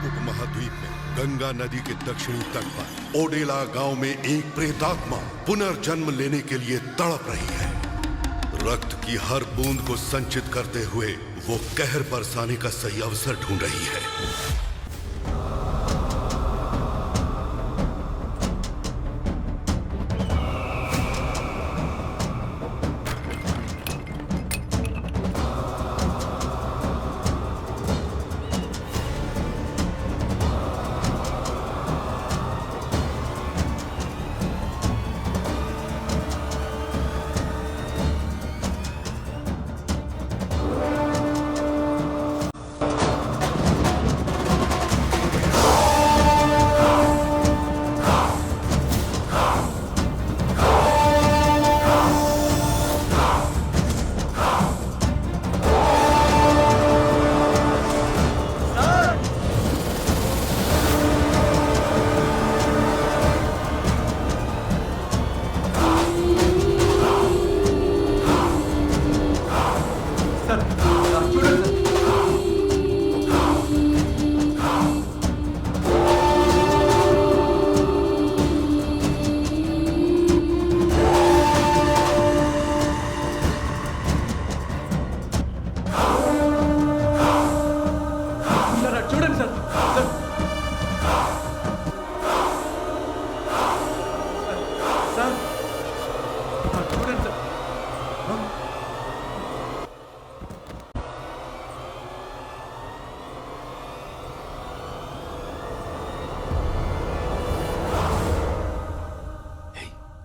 उपमहाद्वीप में गंगा नदी के दक्षिणी तट पर ओडेला गांव में एक प्रेतात्मा पुनर्जन्म लेने के लिए तड़प रही है। रक्त की हर बूंद को संचित करते हुए वो कहर बरसाने का सही अवसर ढूंढ रही है।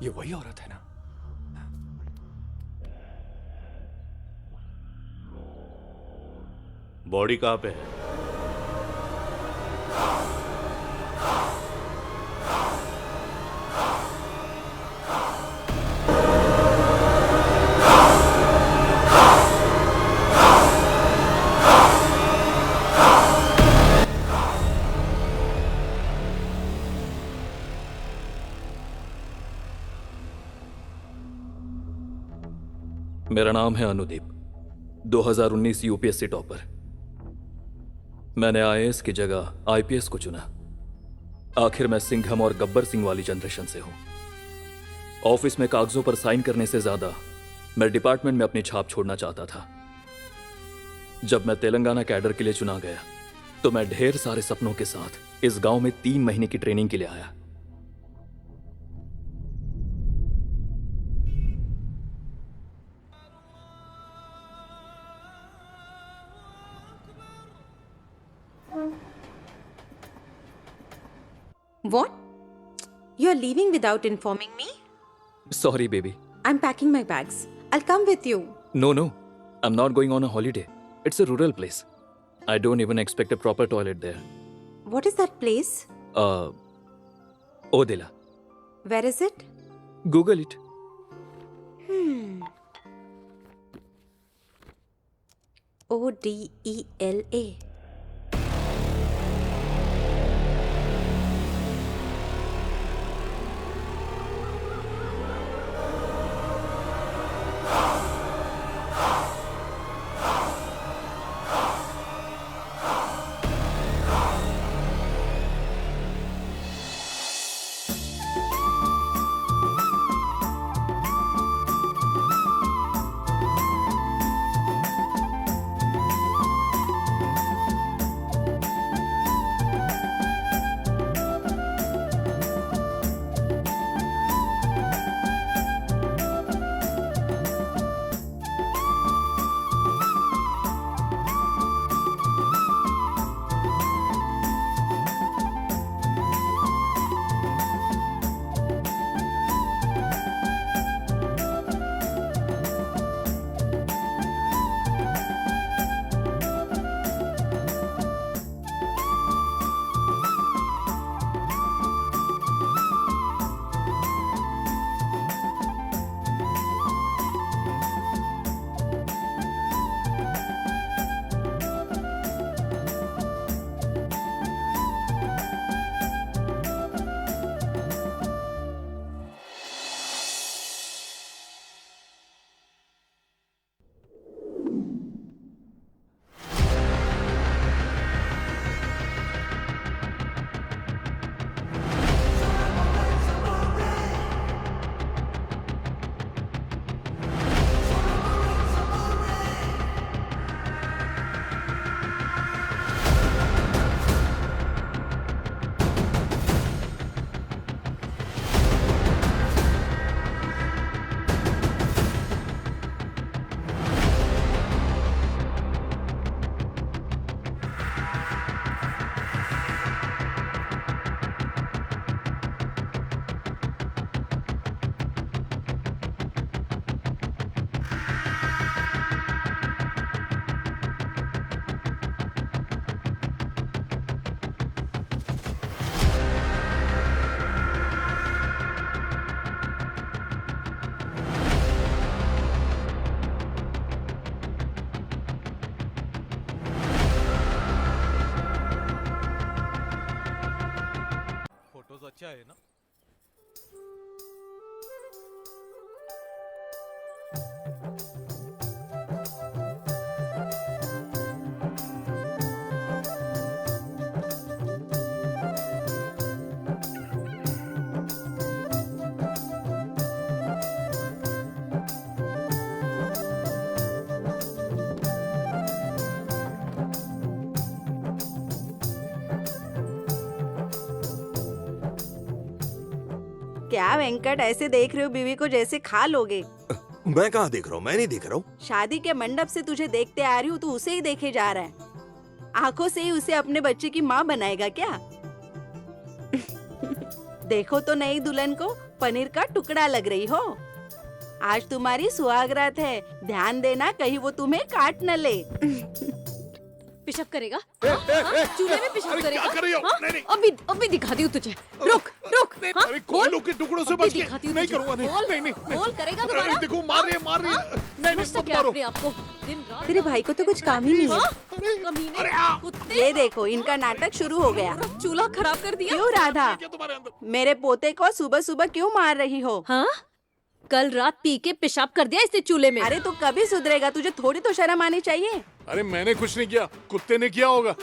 ये वही औरत है ना? बॉडी कहाँ पे है? मेरा नाम है अनुदीप, 2019 यूपीएससी टॉपर। मैंने आईएएस की जगह आईपीएस को चुना। आखिर मैं सिंघम और गब्बर सिंह वाली जनरेशन से हूं। ऑफिस में कागजों पर साइन करने से ज्यादा मैं डिपार्टमेंट में अपनी छाप छोड़ना चाहता था। जब मैं तेलंगाना कैडर के लिए चुना गया तो मैं ढेर सारे सपनों के साथ इस गांव में 3 महीने की ट्रेनिंग के लिए आया। What? You're leaving without informing me? Sorry, baby. I'm packing my bags. I'll come with you. No, I'm not going on a holiday. It's a rural place. I don't even expect a proper toilet there. What is that place? Odela. Where is it? Google it. Odela. अच्छा है ना। क्या वेंकट ऐसे देख रहे हो बीवी को जैसे खा लोगे? मैं कहाँ देख रहा हूँ? मैं नहीं देख रहा हूँ। शादी के मंडप से तुझे देखते आ रही हूँ, तू उसे ही देखे जा रहा है। आंखों से ही उसे अपने बच्चे की माँ बनाएगा क्या? देखो तो नई दुल्हन को पनीर का टुकड़ा लग रही हो। आज तुम्हारी सुहागरात है, ध्यान देना कहीं वो तुम्हें काट न ले। पिशअप करेगा? चूल्हे में पिशअप करेगा? क्या कर रही हो? हाँ? नहीं, नहीं। अभी दिखाती हूँ तुझे। रुक रुक। हाँ? अरे कोयलों के टुकड़ों से अभी बच दिखाती के हूँ नहीं तुझे। करूँगा। बोल, नहीं बोल करेगा अरे दोबारा? देखो मार रही है। नहीं समझता मत क्या मारो। अपने आपको? दिन रात तेरे भाई को तो कुछ काम ही नहीं है। हाँ? कमीने, कुत्ते। ये देखो इनका नाटक शुरू हो गया। चूल्हा खराब कर दिया। क्यों राधा, क्या तुम्हारे अंदर? मेरे पोते को सुबह सुबह क्यों मार रही हो? हाँ? कल रात पी के पेशाब कर दिया इसने चूल्हे में। अरे तू कभी सुधरेगा? तुझे थोड़ी तो शर्म आनी चाहिए। अरे मैंने कुछ नहीं किया, कुत्ते ने किया होगा।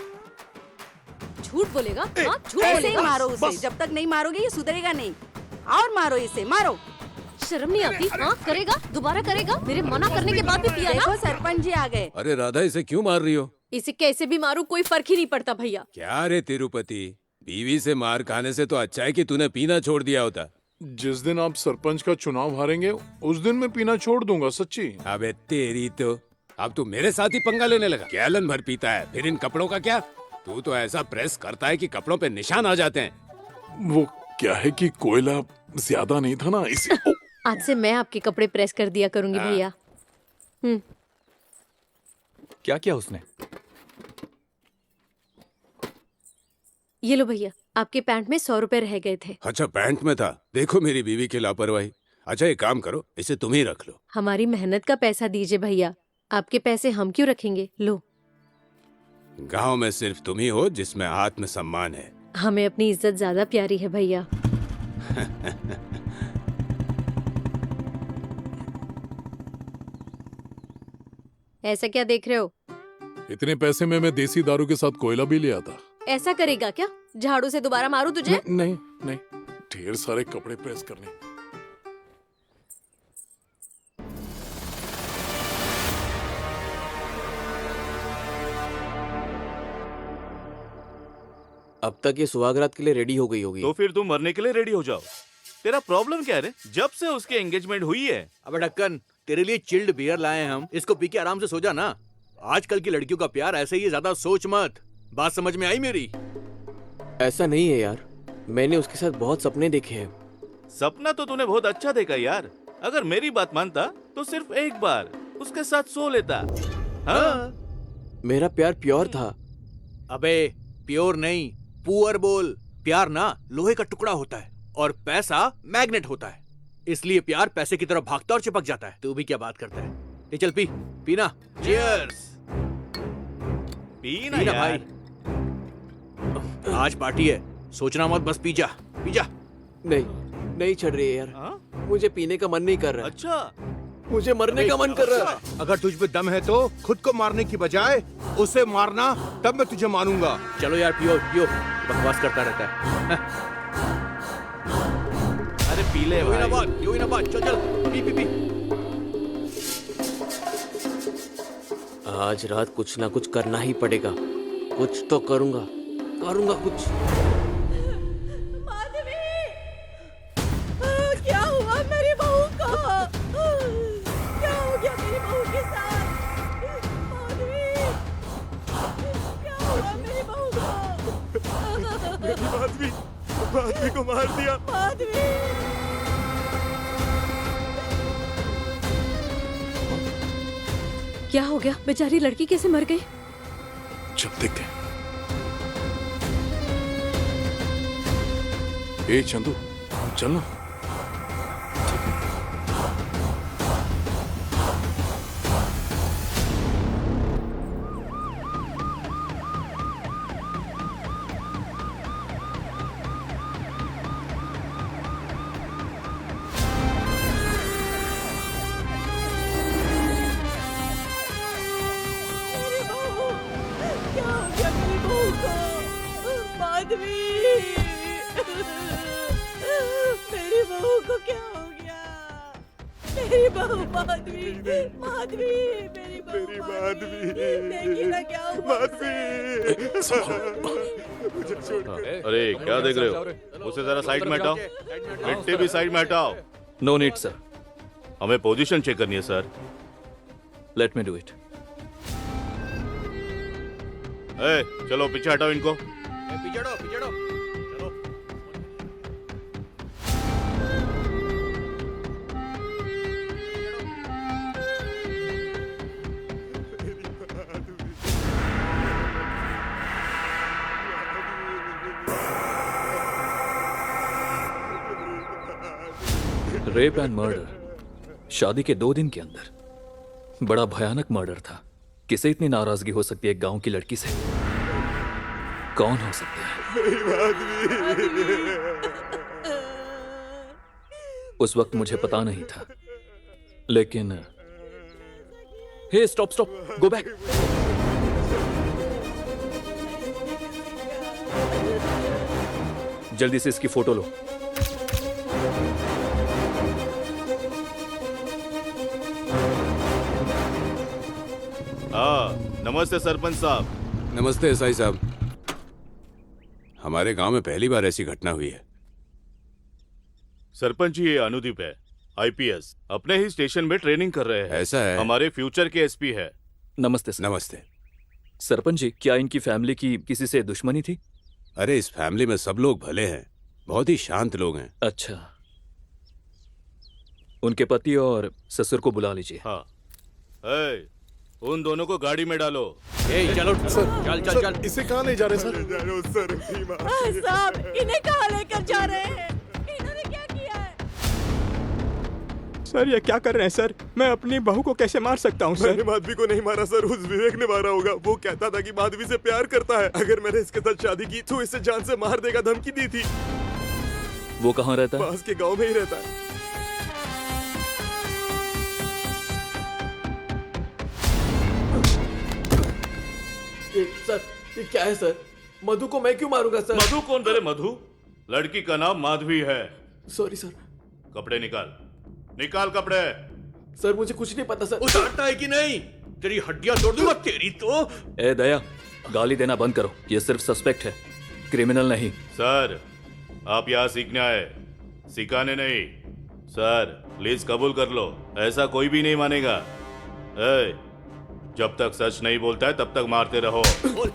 झूठ बोलेगा? हाँ? झूठ ऐसे ही बोलेगा? मारो उसे, बस। जब तक नहीं मारोगे ये सुधरेगा नहीं। और मारो इसे, मारो। शर्म नहीं आती? हाँ? करेगा? दोबारा करेगा? मेरे मना करने के बाद भी पिया ना? देखो सरपंच जी आ गए। अरे राधा, इसे क्यों मार रही हो? इसे कैसे भी मारू कोई फर्क ही नहीं पड़ता भैया। क्या रे तिरुपति, बीवी से मार खाने से तो अच्छा है कि तूने पीना छोड़ दिया होता। जिस दिन आप सरपंच का चुनाव हारेंगे उस दिन मैं पीना छोड़ दूंगा, सच्ची। अबे तेरी तो, अब तू मेरे साथ ही पंगा लेने लगा। गैलन भर पीता है, फिर इन कपड़ों का क्या? तू तो ऐसा प्रेस करता है कि कपड़ों पे निशान आ जाते हैं। वो क्या है कि कोयला ज्यादा नहीं था ना, इसी आज से मैं आपके कपड़े प्रेस कर दिया करूंगी भैया। क्या किया उसने? ये लो भैया, आपके पैंट में 100 रुपए रह गए थे। अच्छा, पैंट में था। देखो मेरी बीवी की लापरवाही। अच्छा एक काम करो, इसे तुम ही रख लो। हमारी मेहनत का पैसा दीजिए भैया, आपके पैसे हम क्यों रखेंगे? लो। गांव में सिर्फ तुम ही हो जिसमें आत्मसम्मान है। हमें अपनी इज्जत ज्यादा प्यारी है भैया। ऐसा क्या देख रहे हो? इतने पैसे में मैं देसी दारू के साथ कोयला भी ले आता। ऐसा करेगा क्या? झाड़ू से दोबारा मारू तुझे? नहीं नहीं, ढेर सारे कपड़े प्रेस करने। अब तक ये सुहागरात के लिए रेडी हो गई होगी। तो फिर तुम मरने के लिए रेडी हो जाओ। तेरा प्रॉब्लम क्या है रे? जब से उसकी एंगेजमेंट हुई है। अबे ढक्कन, तेरे लिए चिल्ड बियर लाए हैं हम, इसको पी के आराम से सो जा ना। आजकल की लड़कियों का प्यार ऐसे ही है, ज्यादा सोच मत। बात समझ में आई मेरी? ऐसा नहीं है यार, मैंने उसके साथ बहुत सपने देखे हैं। सपना तो तूने बहुत अच्छा देखा यार। अगर मेरी बात मानता तो सिर्फ एक बार उसके साथ सो लेता। हाँ? मेरा प्यार प्योर था। अबे प्योर नहीं, पुअर बोल। प्यार ना लोहे का टुकड़ा होता है और पैसा मैग्नेट होता है, इसलिए प्यार पैसे की तरफ भागता और चिपक जाता है। तू भी क्या बात करता है? ये चल पी, पीना। चीयर्स। पीना पीना यार। भाई, आज पार्टी है, सोचना मत, बस पी जा, पी जा। नहीं चढ़ रही है यार। हाँ? मुझे पीने का मन नहीं कर रहा है। अच्छा, मुझे मरने का मन कर रहा है। अगर तुझ पे दम है तो खुद को मारने की बजाय उसे मारना, तब मैं तुझे मानूंगा। चलो यार, पियो पियो, बकवास करता रहता है। अरे पी ले भाई। यो ही ना बात, चल चल, पी पी पी। आज रात कुछ ना कुछ करना ही पड़ेगा। कुछ तो करूंगा कुछ। क्या हुआ मेरी बहू को? क्या हो गया मेरी बहू के साथ? माधवी, क्या हुआ मेरी बहू को? माधवी को मार दिया। माधवी, क्या हो गया? बेचारी लड़की कैसे मर गई? चल देखते हैं। ए चंदू, चल ना। माधवी, माधवी, मेरी माधवी, देखिए ना क्या हुआ उसे। अरे क्या देख रहे हो? उसे जरा साइड में हटाओ, मिट्टी भी साइड में हटाओ। नो नीड सर, हमें पोजीशन चेक करनी है sir. Let me do it. चलो पीछे हटाओ इनको। पीछे हटो, पीछे हटो। चलो। रेप एंड मर्डर शादी के 2 दिन के अंदर। बड़ा भयानक मर्डर था। किसे इतनी नाराजगी हो सकती है एक गांव की लड़की से? कौन हो सकता है? उस वक्त मुझे पता नहीं था, लेकिन हे स्टॉप स्टॉप, गो बैक। जल्दी से इसकी फोटो लो। हाँ, नमस्ते सरपंच साहब। नमस्ते एसआई साहब। हमारे गांव में पहली बार ऐसी घटना हुई है। सरपंच जी, ये अनुदीप है, आईपीएस। अपने ही स्टेशन में ट्रेनिंग कर रहे हैं। ऐसा है? हमारे फ्यूचर के एसपी है। नमस्ते सर। नमस्ते। सरपंच जी, क्या इनकी फैमिली की किसी से दुश्मनी थी? अरे इस फैमिली में सब लोग भले हैं, बहुत ही शांत लोग हैं। अच्छा, उनके पति और ससुर को बुला लीजिए। हाँ। उन दोनों को गाड़ी में डालो। चलो चल चल चल। इसे कहाँ ले जा रहे सर? साहब, इन्हें कहाँ लेकर जा रहे हैं? इन्होंने क्या किया है? सर ये क्या कर रहे हैं सर? मैं अपनी बहू को कैसे मार सकता हूँ सर? मैंने माधवी को नहीं मारा सर, उस विवेक ने मारा होगा। वो कहता था कि माधवी से प्यार करता है, अगर मैंने इसके साथ शादी की तो इसे जान से मार देगा, धमकी दी थी। वो कहाँ रहता है? पास के गांव में ही रहता है। सर, ये क्या है सर? मधु को मैं क्यों मारूंगा सर? मधु कौन? तेरे मधु? लड़की का नाम माधवी है। Sorry sir. कपड़े निकाल, निकाल कपड़े। सर मुझे कुछ नहीं पता सर। उतारता है कि नहीं? तेरी हड्डियां तोड़ दूंगा तेरी तो। ए दया, गाली देना बंद करो। ये सिर्फ सस्पेक्ट है, क्रिमिनल नहीं। सर, आप यहाँ सीखने आए, सिखाने नहीं। सर प्लीज कबूल कर लो, ऐसा कोई भी नहीं मानेगा। जब तक सच नहीं बोलता है तब तक मारते रहो। बोल,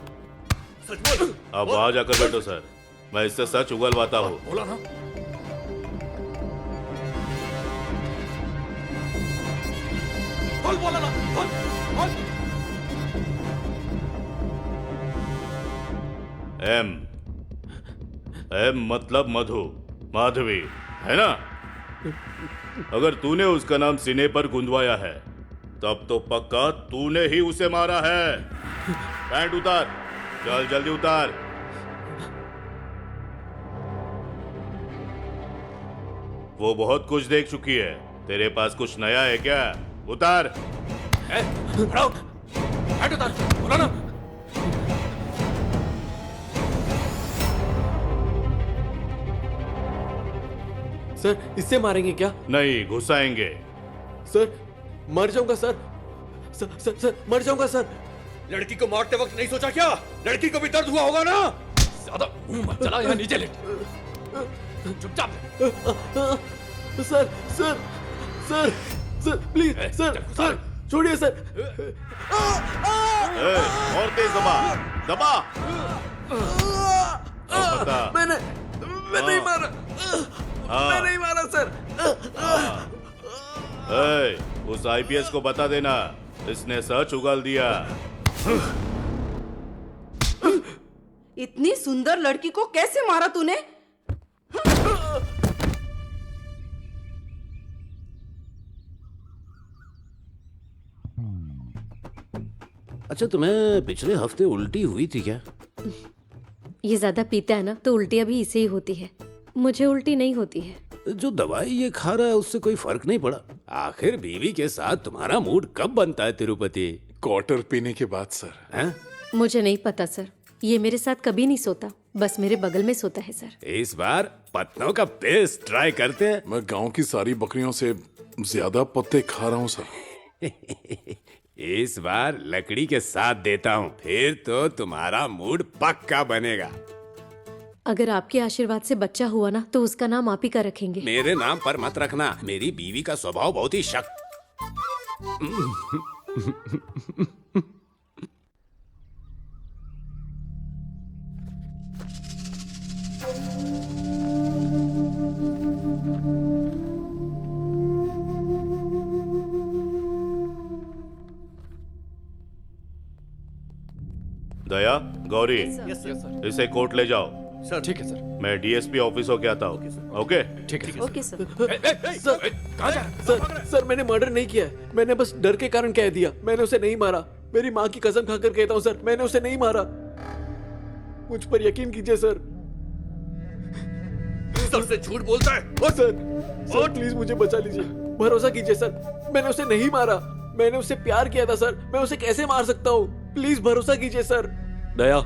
सच बोल। अब वहां जाकर बैठो सर, मैं इससे सच उगलवाता हूँ। बोला ना। बोल, बोला ना। बोल, बोल। एम मतलब मधु, माधवी है ना? अगर तूने उसका नाम सीने पर गुंदवाया है तब तो पक्का तूने ही उसे मारा है। पैंट उतार, चल जल्दी उतार। वो बहुत कुछ देख चुकी है, तेरे पास कुछ नया है क्या? उतार। पैंट उतार, बोला ना। सर इससे मारेंगे क्या? नहीं, घुसाएंगे। सर मर जाऊंगा सर। सर मर जाऊंगा सर। लड़की को मारते वक्त नहीं सोचा क्या? लड़की को भी दर्द हुआ होगा ना? ज्यादा मुंह मत चला, यहाँ नीचे लेट। चुपचाप। Sir sir sir sir please sir sir छोड़िए सर। और तेज दबा, दबा। अब बता। मैं नहीं मारा। मैं नहीं मारा सर। उस आईपीएस को बता देना, इसने सच उगल दिया। इतनी सुंदर लड़की को कैसे मारा तूने? अच्छा, तुम्हें पिछले हफ्ते उल्टी हुई थी क्या? ये ज्यादा पीता है ना, तो उल्टियाँ भी इसे ही होती है। मुझे उल्टी नहीं होती है। जो दवाई ये खा रहा है उससे कोई फर्क नहीं पड़ा? आखिर बीवी के साथ तुम्हारा मूड कब बनता है तिरुपति? क्वार्टर पीने के बाद सर। हैं? मुझे नहीं पता सर, ये मेरे साथ कभी नहीं सोता, बस मेरे बगल में सोता है सर। इस बार पत्तों का पेस्ट ट्राई करते हैं। मैं गांव की सारी बकरियों से ज्यादा पत्ते खा रहा हूँ सर। इस बार लकड़ी के साथ देता हूँ, फिर तो तुम्हारा मूड पक्का बनेगा। अगर आपके आशीर्वाद से बच्चा हुआ ना तो उसका नाम आप ही का रखेंगे। मेरे नाम पर मत रखना, मेरी बीवी का स्वभाव बहुत ही शक। दया, गौरी, यस सर। इसे कोर्ट ले जाओ। सर ठीक है सर। मैं डीएसपी ऑफिस होके आता हूँ। ओके? ठीक है ओके सर। सर सर मैंने मर्डर नहीं किया है, मैंने बस डर के कारण कह दिया। मैंने उसे नहीं मारा, मेरी माँ की कसम खाकर कहता हूँ सर, मैंने उसे नहीं मारा। मुझ पर यकीन कीजिए सर। सर से झूठ बोलता है। ओ सर प्लीज मुझे बचा लीजिए, भरोसा कीजिए सर, मैंने उसे नहीं मारा। मैंने उससे प्यार किया था सर, मैं उसे कैसे मार सकता हूँ? प्लीज भरोसा कीजिए सर। दया,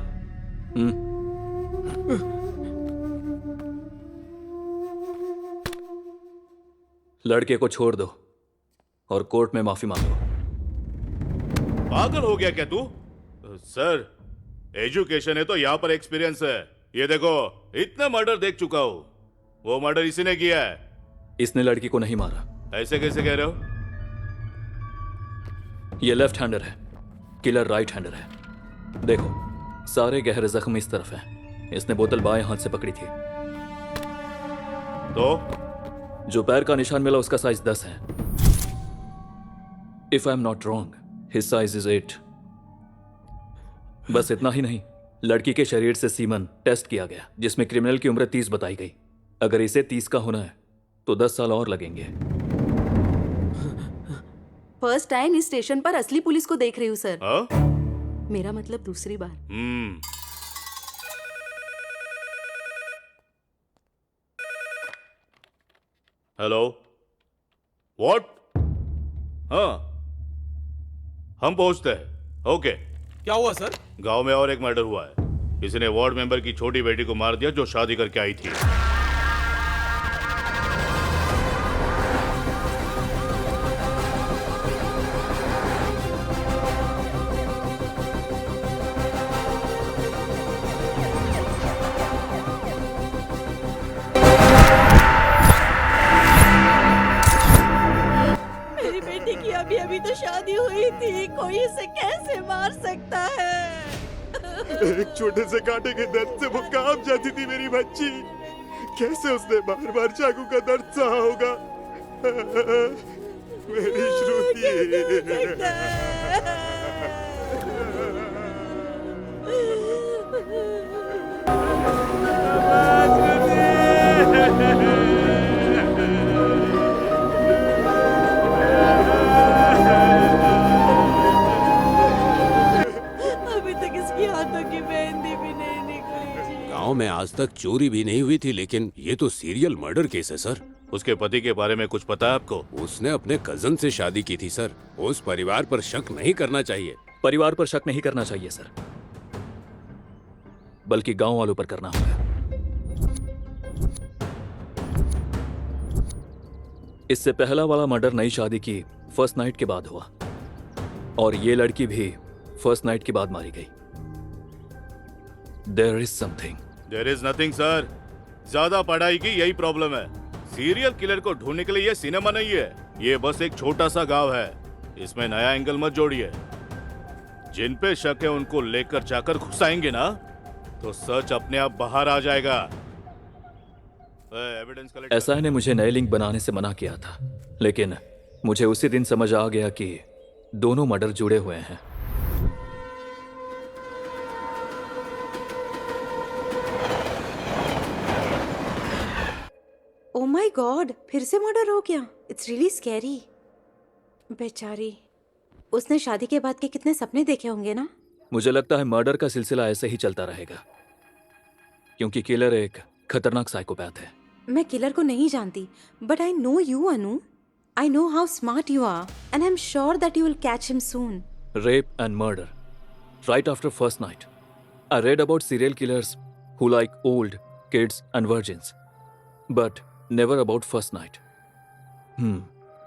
लड़के को छोड़ दो और कोर्ट में माफी मांगो। पागल हो गया क्या तू? सर, एजुकेशन है तो यहाँ पर एक्सपीरियंस है। ये देखो, इतने मर्डर देख चुका हूँ। वो मर्डर इसी ने किया है। इसने लड़की को नहीं मारा। ऐसे कैसे कह रहे हो? ये लेफ्ट हैंडर है, किलर राइट हैंडर है। देखो, सारे गहरे जख्म इस तरफ हैं। इसने बोतल बाएं हाथ से पकड़ी थी। तो जो पैर का निशान मिला उसका साइज 10 है। If I am not wrong, his size is 8। बस इतना ही नहीं, लड़की के शरीर से सीमन टेस्ट किया गया जिसमें क्रिमिनल की उम्र 30 बताई गई। अगर इसे 30 का होना है तो 10 साल और लगेंगे। फर्स्ट टाइम इस स्टेशन पर असली पुलिस को देख रही हूँ सर। मेरा मतलब दूसरी बार। Hello, what? हाँ, हम पहुंचते हैं। ओके। क्या हुआ सर? गांव में और एक मर्डर हुआ है। किसी ने वार्ड मेंबर की छोटी बेटी को मार दिया जो शादी करके आई थी। मेरी बेटी की अभी अभी तो शादी हुई थी, कोई इसे कैसे मार सकता है? एक छोटे से कांटे के दर्द से वो कांप जाती थी मेरी बच्ची। कैसे उसने बार बार चाकू का दर्द सहा होगा। मेरी श्रुति। अभी तक इसकी हाथों की मेहंदी भी नहीं निकली। गांव में आज तक चोरी भी नहीं हुई थी, लेकिन ये तो सीरियल मर्डर केस है सर। उसके पति के बारे में कुछ पता है आपको? उसने अपने कजन से शादी की थी सर। उस परिवार पर शक नहीं करना चाहिए। परिवार पर शक नहीं करना चाहिए सर, बल्कि गांव वालों पर करना होगा। इससे पहला वाला मर्डर नई शादी की फर्स्ट नाइट के बाद हुआ और ये लड़की भी फर्स्ट नाइट के बाद मारी गई। There is something. There is nothing sir. ज्यादा पढ़ाई की यही प्रॉब्लम है। सीरियल किलर को ढूंढने के लिए ये सिनेमा नहीं है, ये बस एक छोटा सा गांव है। इसमें नया एंगल मत जोड़िए। जिन पे शक है उनको लेकर जाकर घुसाएंगे ना तो सच अपने आप बाहर आ जाएगा। Evidence collect. एसआई ने मुझे नए लिंक बनाने से मना किया था, लेकिन मुझे उसी दिन समझ आ गया कि दोनों मर्डर जुड़े हुए हैं। ओ माय गॉड, फिर से मर्डर हो गया। It's really scary. बेचारी, उसने शादी के बाद के कितने सपने देखे होंगे ना। मुझे लगता है मर्डर का सिलसिला ऐसे ही चलता रहेगा, क्योंकि किलर एक खतरनाक साइकोपैथ है। मैं किलर को नहीं जानती, but I know you Anu. I know how smart you are and I am sure that you will catch him soon. Rape and murder right after first night. I read about serial killers who like old, kids and virgins, but never about first night.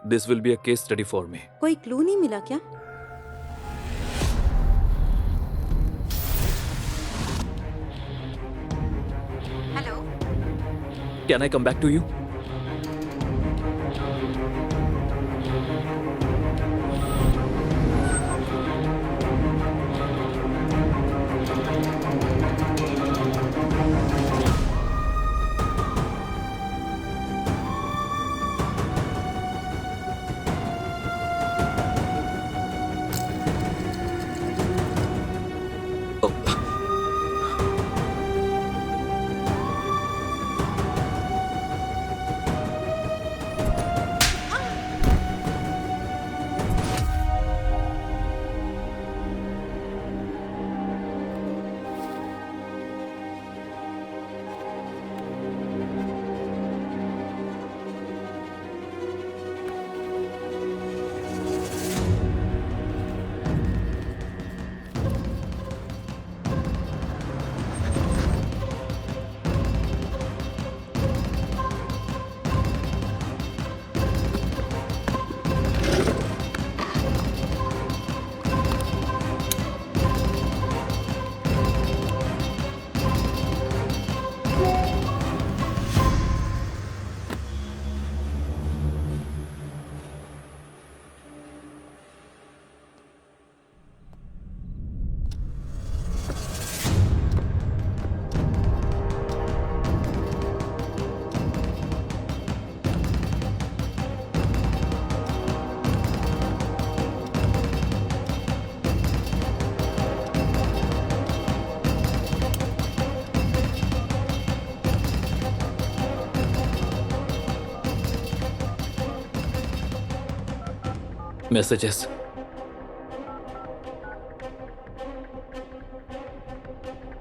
This will be a case study for me. कोई clue नहीं मिला क्या? Hello, can I come back to you? Messages.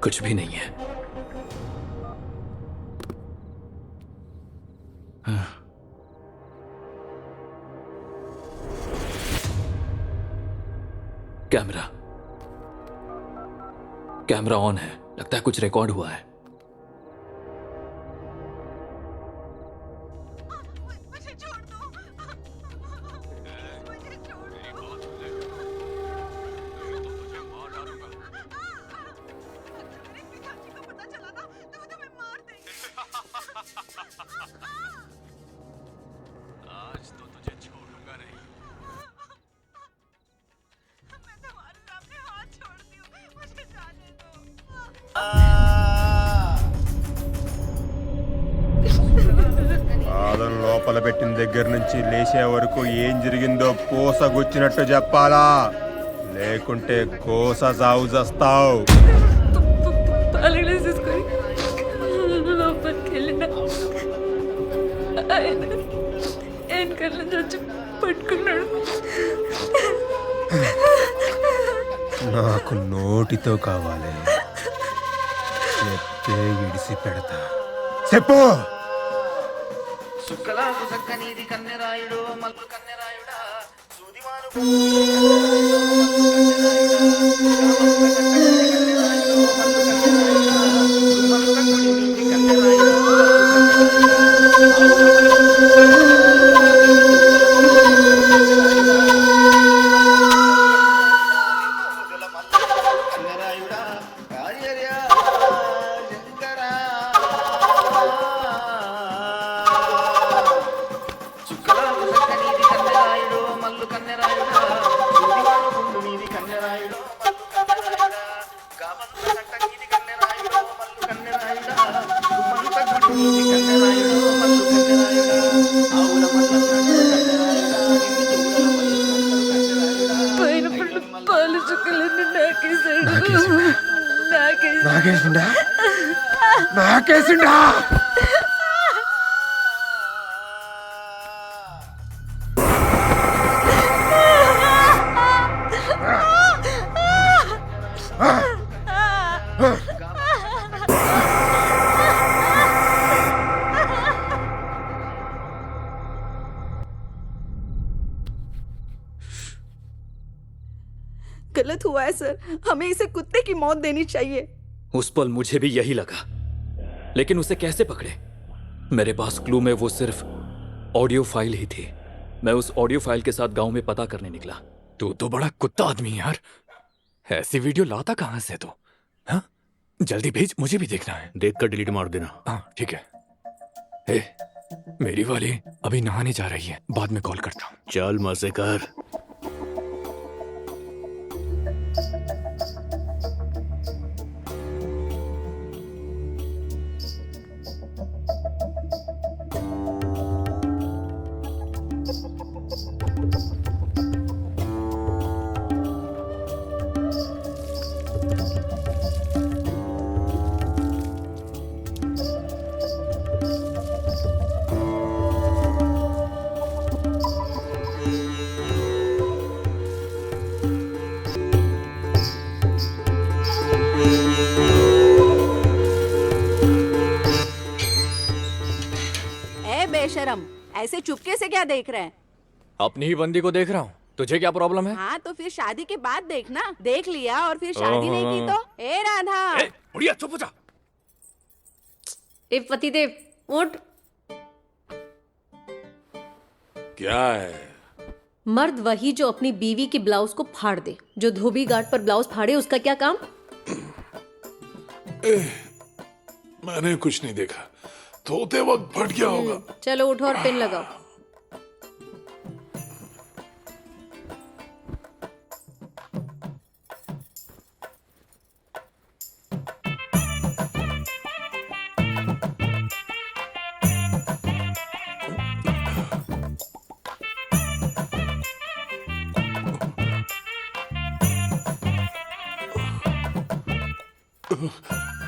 कुछ भी नहीं है। Camera on है, लगता है कुछ रिकॉर्ड हुआ है। పాదం లోపల పెట్టిన దగ్గర నుంచి లేచే వరకు ఏం జరిగిందో పూసగుచ్చినట్టు చెప్పాలా, లేకుంటే కోస సాగు చేస్తావు. నాకు నోటితో కావాలి, చెప్తే విడిసి పెడతా. చెప్పు. సుక్కలాకు సక్కనీది కన్నెరాయుడు మల్లు కన్నెరాయుడా సూదిమాను నాకేసిండా? गलत हुआ है सर, हमें इसे कुत्ते की मौत देनी चाहिए। उस पल मुझे भी यही लगा, लेकिन उसे कैसे पकड़े? मेरे पास क्लू में वो सिर्फ ऑडियो फाइल ही थी। मैं उस ऑडियो फाइल के साथ गांव में पता करने निकला। तू तो बड़ा कुत्ता आदमी है यार। ऐसी वीडियो लाता कहाँ से तू? हाँ, जल्दी भेज, मुझे भी देखना है। देखकर डिलीट मार देना। हाँ ठीक है। ए, मेरी वाली अभी नहाने जा रही है, बाद में कॉल करता हूँ। चल मजे कर। ए बेशरम, ऐसे चुपके से क्या देख रहे हैं? अपनी ही बंदी को देख रहा हूँ, तुझे क्या प्रॉब्लम है? हाँ तो फिर शादी के बाद देखना। देख लिया और फिर शादी नहीं की तो? ए राधा, बुढ़िया चुप हो जा। ए पतिदेव उठ। क्या है? मर्द वही जो अपनी बीवी की ब्लाउज को फाड़ दे। जो धोबी घाट पर ब्लाउज फाड़े उसका क्या काम? मैंने कुछ नहीं देखा, धोते वक्त फट गया होगा। चलो उठो और पिन लगाओ।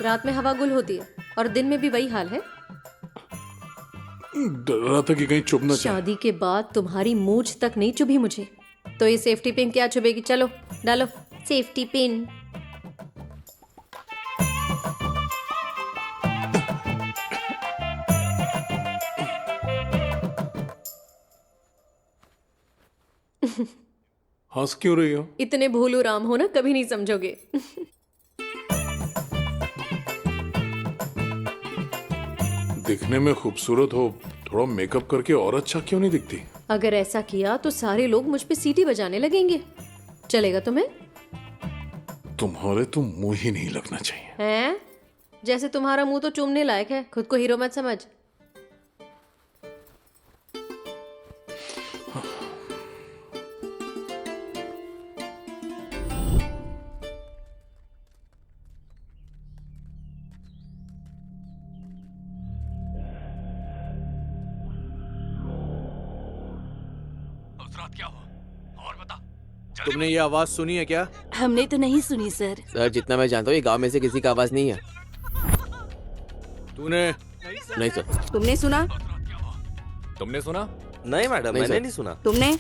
रात में हवा गुल होती है और दिन में भी वही हाल है। डर रहा था कि कहीं चुभ ना जाए। शादी के बाद तुम्हारी मूछ तक नहीं चुभी मुझे, तो ये सेफ्टी पिन क्या चुभेगी? चलो डालो सेफ्टी पिन। हंस क्यों रही हो? इतने भोलू राम हो ना, कभी नहीं समझोगे। दिखने में खूबसूरत हो, थोड़ा मेकअप करके और अच्छा क्यों नहीं दिखती? अगर ऐसा किया तो सारे लोग मुझ पे सीटी बजाने लगेंगे। चलेगा तुम्हें? तुम्हारे तो मुंह ही नहीं लगना चाहिए। हैं? जैसे तुम्हारा मुंह तो चूमने लायक है, खुद को हीरो मत समझ। क्या हुआ और बता। तुमने ये आवाज सुनी है क्या? हमने तो नहीं सुनी सर। सर जितना मैं जानता हूँ ये गांव में से किसी का आवाज नहीं है। तूने? नहीं सर। तुमने सुना? तुमने सुना? नहीं मैडम, मैंने नहीं सुना। तुमने?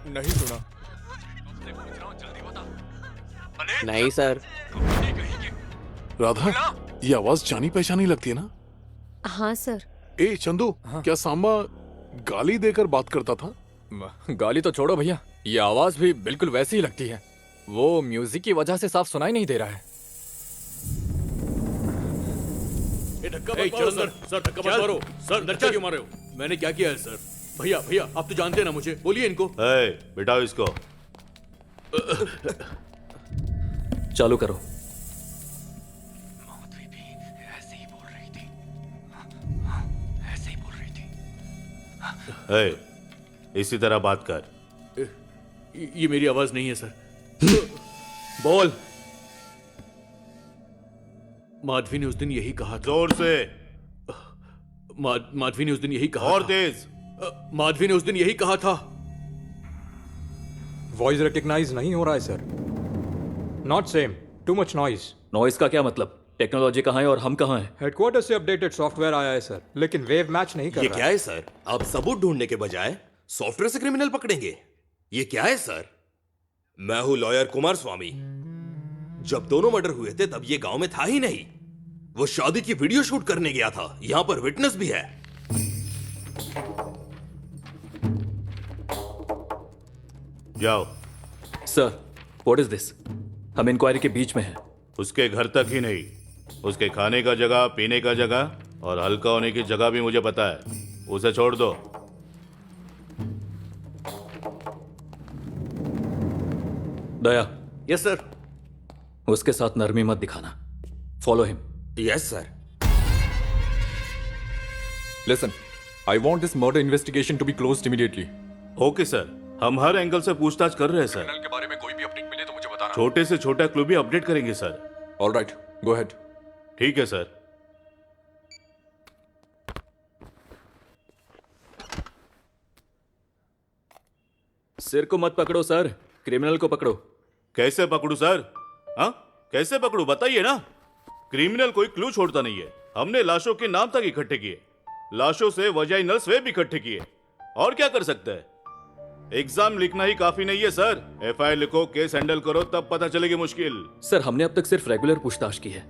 नहीं सुना। नहीं सर। राधा, ये आवाज जानी पहचानी लगती है ना? हाँ सर। ए चंदू, क्या सांबा गाली देकर बात करता था? गाली तो छोड़ो भैया, ये आवाज भी बिल्कुल वैसी ही लगती है। वो म्यूजिक की वजह से साफ सुनाई नहीं दे रहा है। चलो सर, धक्का मत मारो। सर अंदर क्यों मारे हो? मैंने क्या किया है सर? भैया भैया आप तो जानते हैं ना मुझे, बोलिए इनको। बिठाओ इसको। चालू करो। इसी तरह बात कर। ये मेरी आवाज नहीं है सर। बोल। माधवी ने उस दिन यही कहा था। जोर से। माधवी ने उस दिन यही कहा और था। तेज। माधवी ने उस दिन यही कहा था। वॉइस रिकॉग्नाइज नहीं हो रहा है sir. Not same, too much noise. Noise का क्या मतलब? टेक्नोलॉजी कहाँ है और हम कहाँ हैं? हेडक्वार्टर से अपडेटेड सॉफ्टवेयर आया है सर, लेकिन वेव मैच नहीं कर रहा। ये क्या है सर? आप सबूत ढूंढने के बजाय सॉफ्टवेयर से क्रिमिनल पकड़ेंगे? ये क्या है सर? मैं हूं लॉयर कुमार स्वामी। जब दोनों मर्डर हुए थे तब ये गांव में था ही नहीं। वो शादी की वीडियो शूट करने गया था। यहां पर विटनेस भी है। जाओ। Sir, what is this? हम इंक्वायरी के बीच में हैं। उसके घर तक ही नहीं, उसके खाने का जगह, पीने का जगह और हल्का होने की जगह भी मुझे पता है। उसे छोड़ दो। दया। Yes sir. उसके साथ नरमी मत दिखाना। Follow him. Yes sir. Listen, I want this murder investigation to be closed immediately. Okay sir, हम हर एंगल से पूछताछ कर रहे हैं सर। क्रिमिनल के बारे में कोई भी अपडेट मिले तो मुझे बताना। छोटे से छोटा क्लू भी अपडेट करेंगे sir. All right, go ahead. ठीक है सर। सिर को मत पकड़ो सर, क्रिमिनल को पकड़ो। कैसे पकड़ू सर? हाँ, कैसे पकड़ू बताइए ना। क्रिमिनल कोई क्लू छोड़ता नहीं है। हमने लाशों के नाम तक इकट्ठे किए, लाशों से वजाइनल स्वेब इकट्ठे किए। और क्या कर सकते हैं? एग्जाम लिखना ही काफी नहीं है सर। एफआईआर लिखो, केस हैंडल करो, तब पता चलेगी मुश्किल। सर, हमने अब तक सिर्फ रेगुलर पूछताछ की है।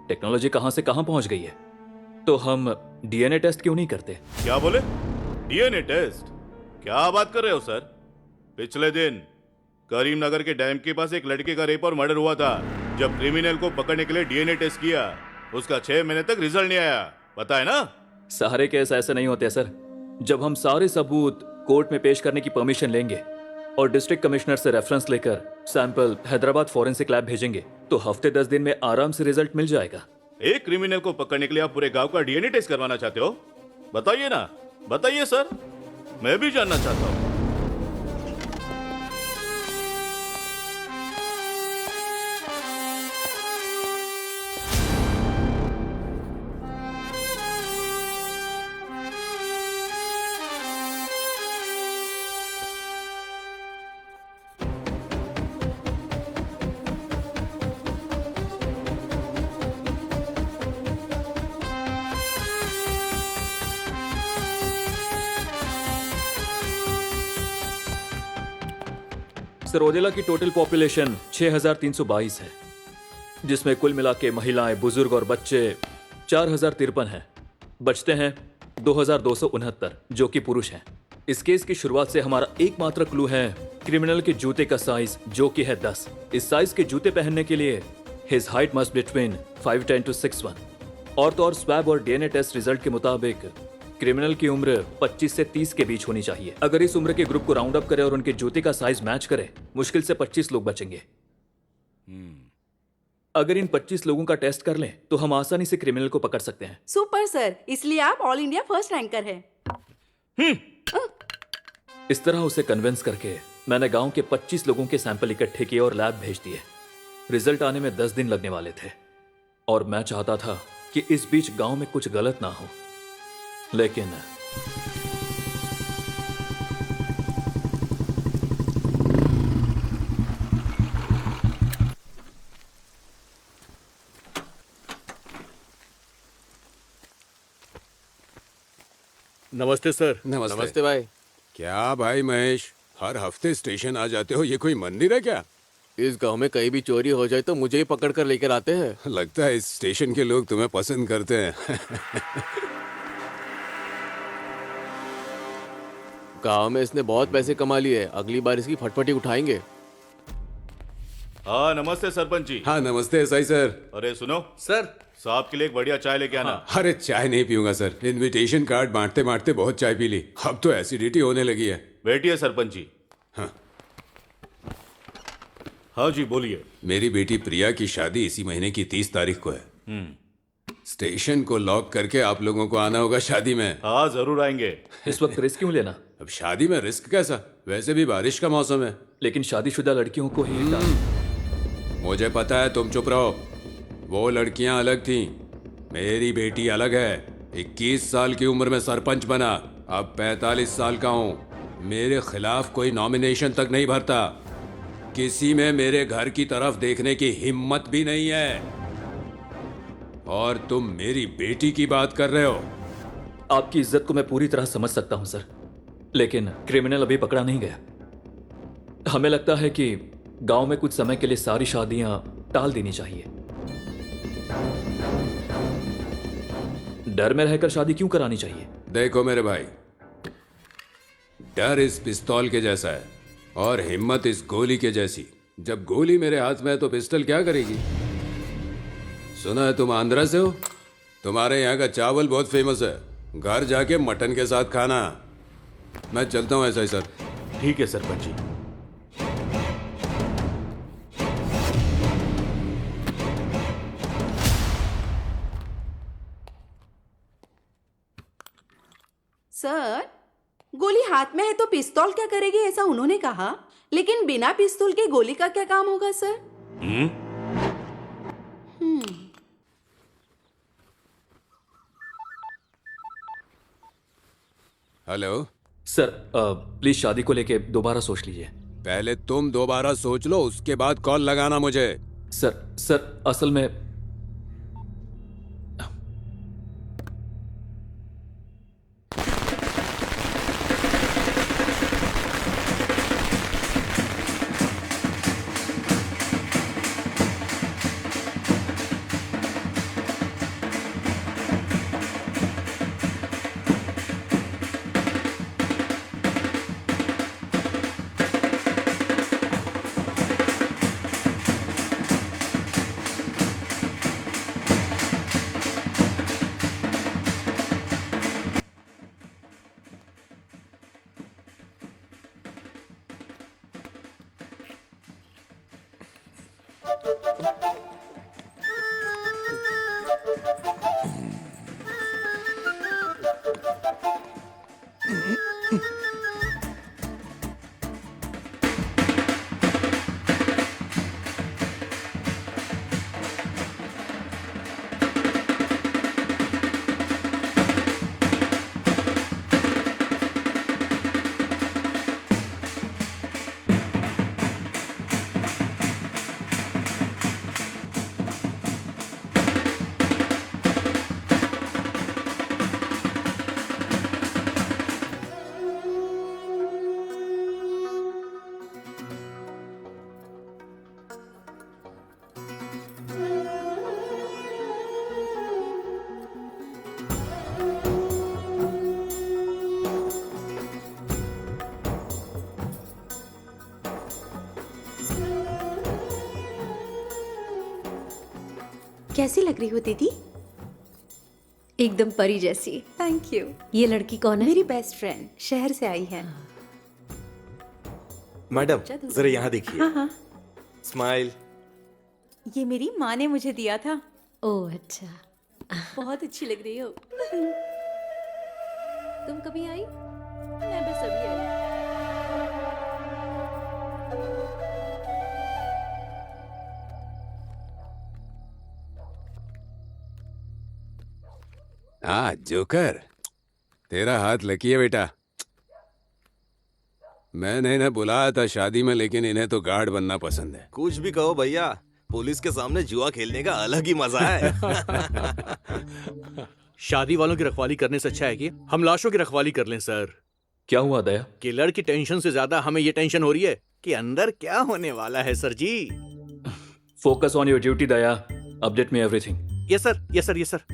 टेक्नोलॉजी कहां से कहां पहुंच गई है, तो हम डीएनए टेस्ट क्यों नहीं करते? क्या बोले? DNA test? क्या बात कर रहे हो सर? पिछले दिन करीमनगर के डैम के पास एक लड़के का रेप और मर्डर हुआ था। जब क्रिमिनल को पकड़ने के लिए डीएनए टेस्ट किया, उसका 6 महीने तक रिजल्ट नहीं आया। पता है ना? सारे केस ऐसे नहीं होते सर। जब हम सारे सबूत कोर्ट में पेश करने की परमिशन लेंगे और डिस्ट्रिक्ट कमिश्नर से रेफरेंस लेकर सैंपल हैदराबाद फॉरेंसिक लैब भेजेंगे, तो हफ्ते 10 दिन में आराम से रिजल्ट मिल जाएगा। एक क्रिमिनल को पकड़ने के लिए आप पूरे गांव का डीएनए टेस्ट करवाना चाहते हो? बताइए ना, बताइए सर, मैं भी जानना चाहता हूं। सरोदेला की टोटल पॉपुलेशन 6322 है, जिसमें कुल मिला के महिलाएं, बुजुर्ग और बच्चे 4053 हैं। बचते हैं 2269 जो कि पुरुष हैं। इस केस की शुरुआत से हमारा एकमात्र क्लू है क्रिमिनल के जूते का साइज, जो कि है 10। इस साइज के जूते पहनने के लिए his height must between 5'10" to 6'1". और तो और स्वैब और डीएनए टेस्ट रिजल्ट के मुताबिक क्रिमिनल की उम्र 25 से 30 के बीच होनी चाहिए। अगर इस उम्र के ग्रुप को राउंड अप करें और उनके जूते का साइज मैच करे, मुश्किल से 25 लोग बचेंगे। अगर इन 25 लोगों का टेस्ट कर लें तो हम आसानी से क्रिमिनल को पकड़ सकते हैं। सुपर सर, इसलिए आप ऑल इंडिया फर्स्ट रैंकर हैं। इस तरह उसे कन्विंस करके मैंने गांव के 25 लोगों के सैंपल इकट्ठे किए और लैब भेज दिए। रिजल्ट आने में 10 दिन लगने वाले थे और मैं चाहता था कि इस बीच गांव में कुछ गलत ना हो, लेकिन नमस्ते सर। नमस्ते भाई। क्या भाई महेश, हर हफ्ते स्टेशन आ जाते हो? ये कोई मंदिर है क्या? इस गांव में कहीं भी चोरी हो जाए तो मुझे ही पकड़ कर लेकर आते हैं। लगता है इस स्टेशन के लोग तुम्हें पसंद करते हैं। गांव में इसने बहुत पैसे कमा लिए, अगली बार इसकी फटफटी उठाएंगे। हाँ नमस्ते सरपंच जी। हाँ नमस्ते एसआई सर। अरे सुनो सर, साहब के लिए एक बढ़िया चाय लेके आना। अरे चाय नहीं पीऊंगा सर, इनविटेशन कार्ड बांटते बांटते बहुत चाय पी ली, अब तो एसिडिटी होने लगी है। बैठिए सरपंच जी। हाँ हाँ जी बोलिए। मेरी बेटी प्रिया की शादी इसी महीने की 30 तारीख को है। स्टेशन को लॉक करके आप लोगों को आना होगा शादी में। हाँ जरूर आएंगे। इस वक्त रिस्क क्यों लेना? अब शादी में रिस्क कैसा, वैसे भी बारिश का मौसम है। लेकिन शादीशुदा लड़कियों को ही मुझे पता है, तुम चुप रहो। वो लड़कियां अलग थीं, मेरी बेटी अलग है। 21 साल की उम्र में सरपंच बना, अब 45 साल का हूं। मेरे खिलाफ कोई नॉमिनेशन तक नहीं भरता, किसी में मेरे घर की तरफ देखने की हिम्मत भी नहीं है। और तुम मेरी बेटी की बात कर रहे हो। आपकी इज्जत को मैं पूरी तरह समझ सकता हूं सर, लेकिन क्रिमिनल अभी पकड़ा नहीं गया। हमें लगता है कि गांव में कुछ समय के लिए सारी शादियां टाल देनी चाहिए। डर में रहकर शादी क्यों करानी चाहिए? देखो मेरे भाई, डर इस पिस्तौल के जैसा है और हिम्मत इस गोली के जैसी। जब गोली मेरे हाथ में है तो पिस्टल क्या करेगी? सुना है तुम आंध्रा से हो? तुम्हारे यहाँ का चावल बहुत फेमस है, घर जाके मटन के साथ खाना। मैं चलता हूँ ऐसा ही सर। ठीक है सरपंच जी। सर, गोली हाथ में है तो पिस्तौल क्या करेगी ऐसा उन्होंने कहा, लेकिन बिना पिस्तौल के गोली का क्या काम होगा सर? हेलो सर, प्लीज शादी को लेके दोबारा सोच लीजिए। पहले तुम दोबारा सोच लो, उसके बाद कॉल लगाना मुझे। सर असल में कैसी लग रही हो दीदी? एकदम परी जैसी। Thank you. ये लड़की कौन है? मेरी बेस्ट फ्रेंड, शहर से आई है। मैडम जरा यहाँ देखिए। हाँ हाँ, स्माइल। ये मेरी माँ ने मुझे दिया था। ओह अच्छा, बहुत अच्छी लग रही हो। तुम कभी आई? मैं बस अभी आई। हाँ जोकर, तेरा हाथ लकी है बेटा। मैंने इन्हें बुलाया था शादी में, लेकिन इन्हें तो गार्ड बनना पसंद है। कुछ भी कहो भैया, पुलिस के सामने जुआ खेलने का अलग ही मजा है। शादी वालों की रखवाली करने से अच्छा है कि हम लाशों की रखवाली कर लें सर। क्या हुआ दया? किलर की टेंशन से ज्यादा हमें ये टेंशन हो रही है कि अंदर क्या होने वाला है sir ji. Focus on your duty Daya, update me everything. Yes sir, yes sir, yes sir.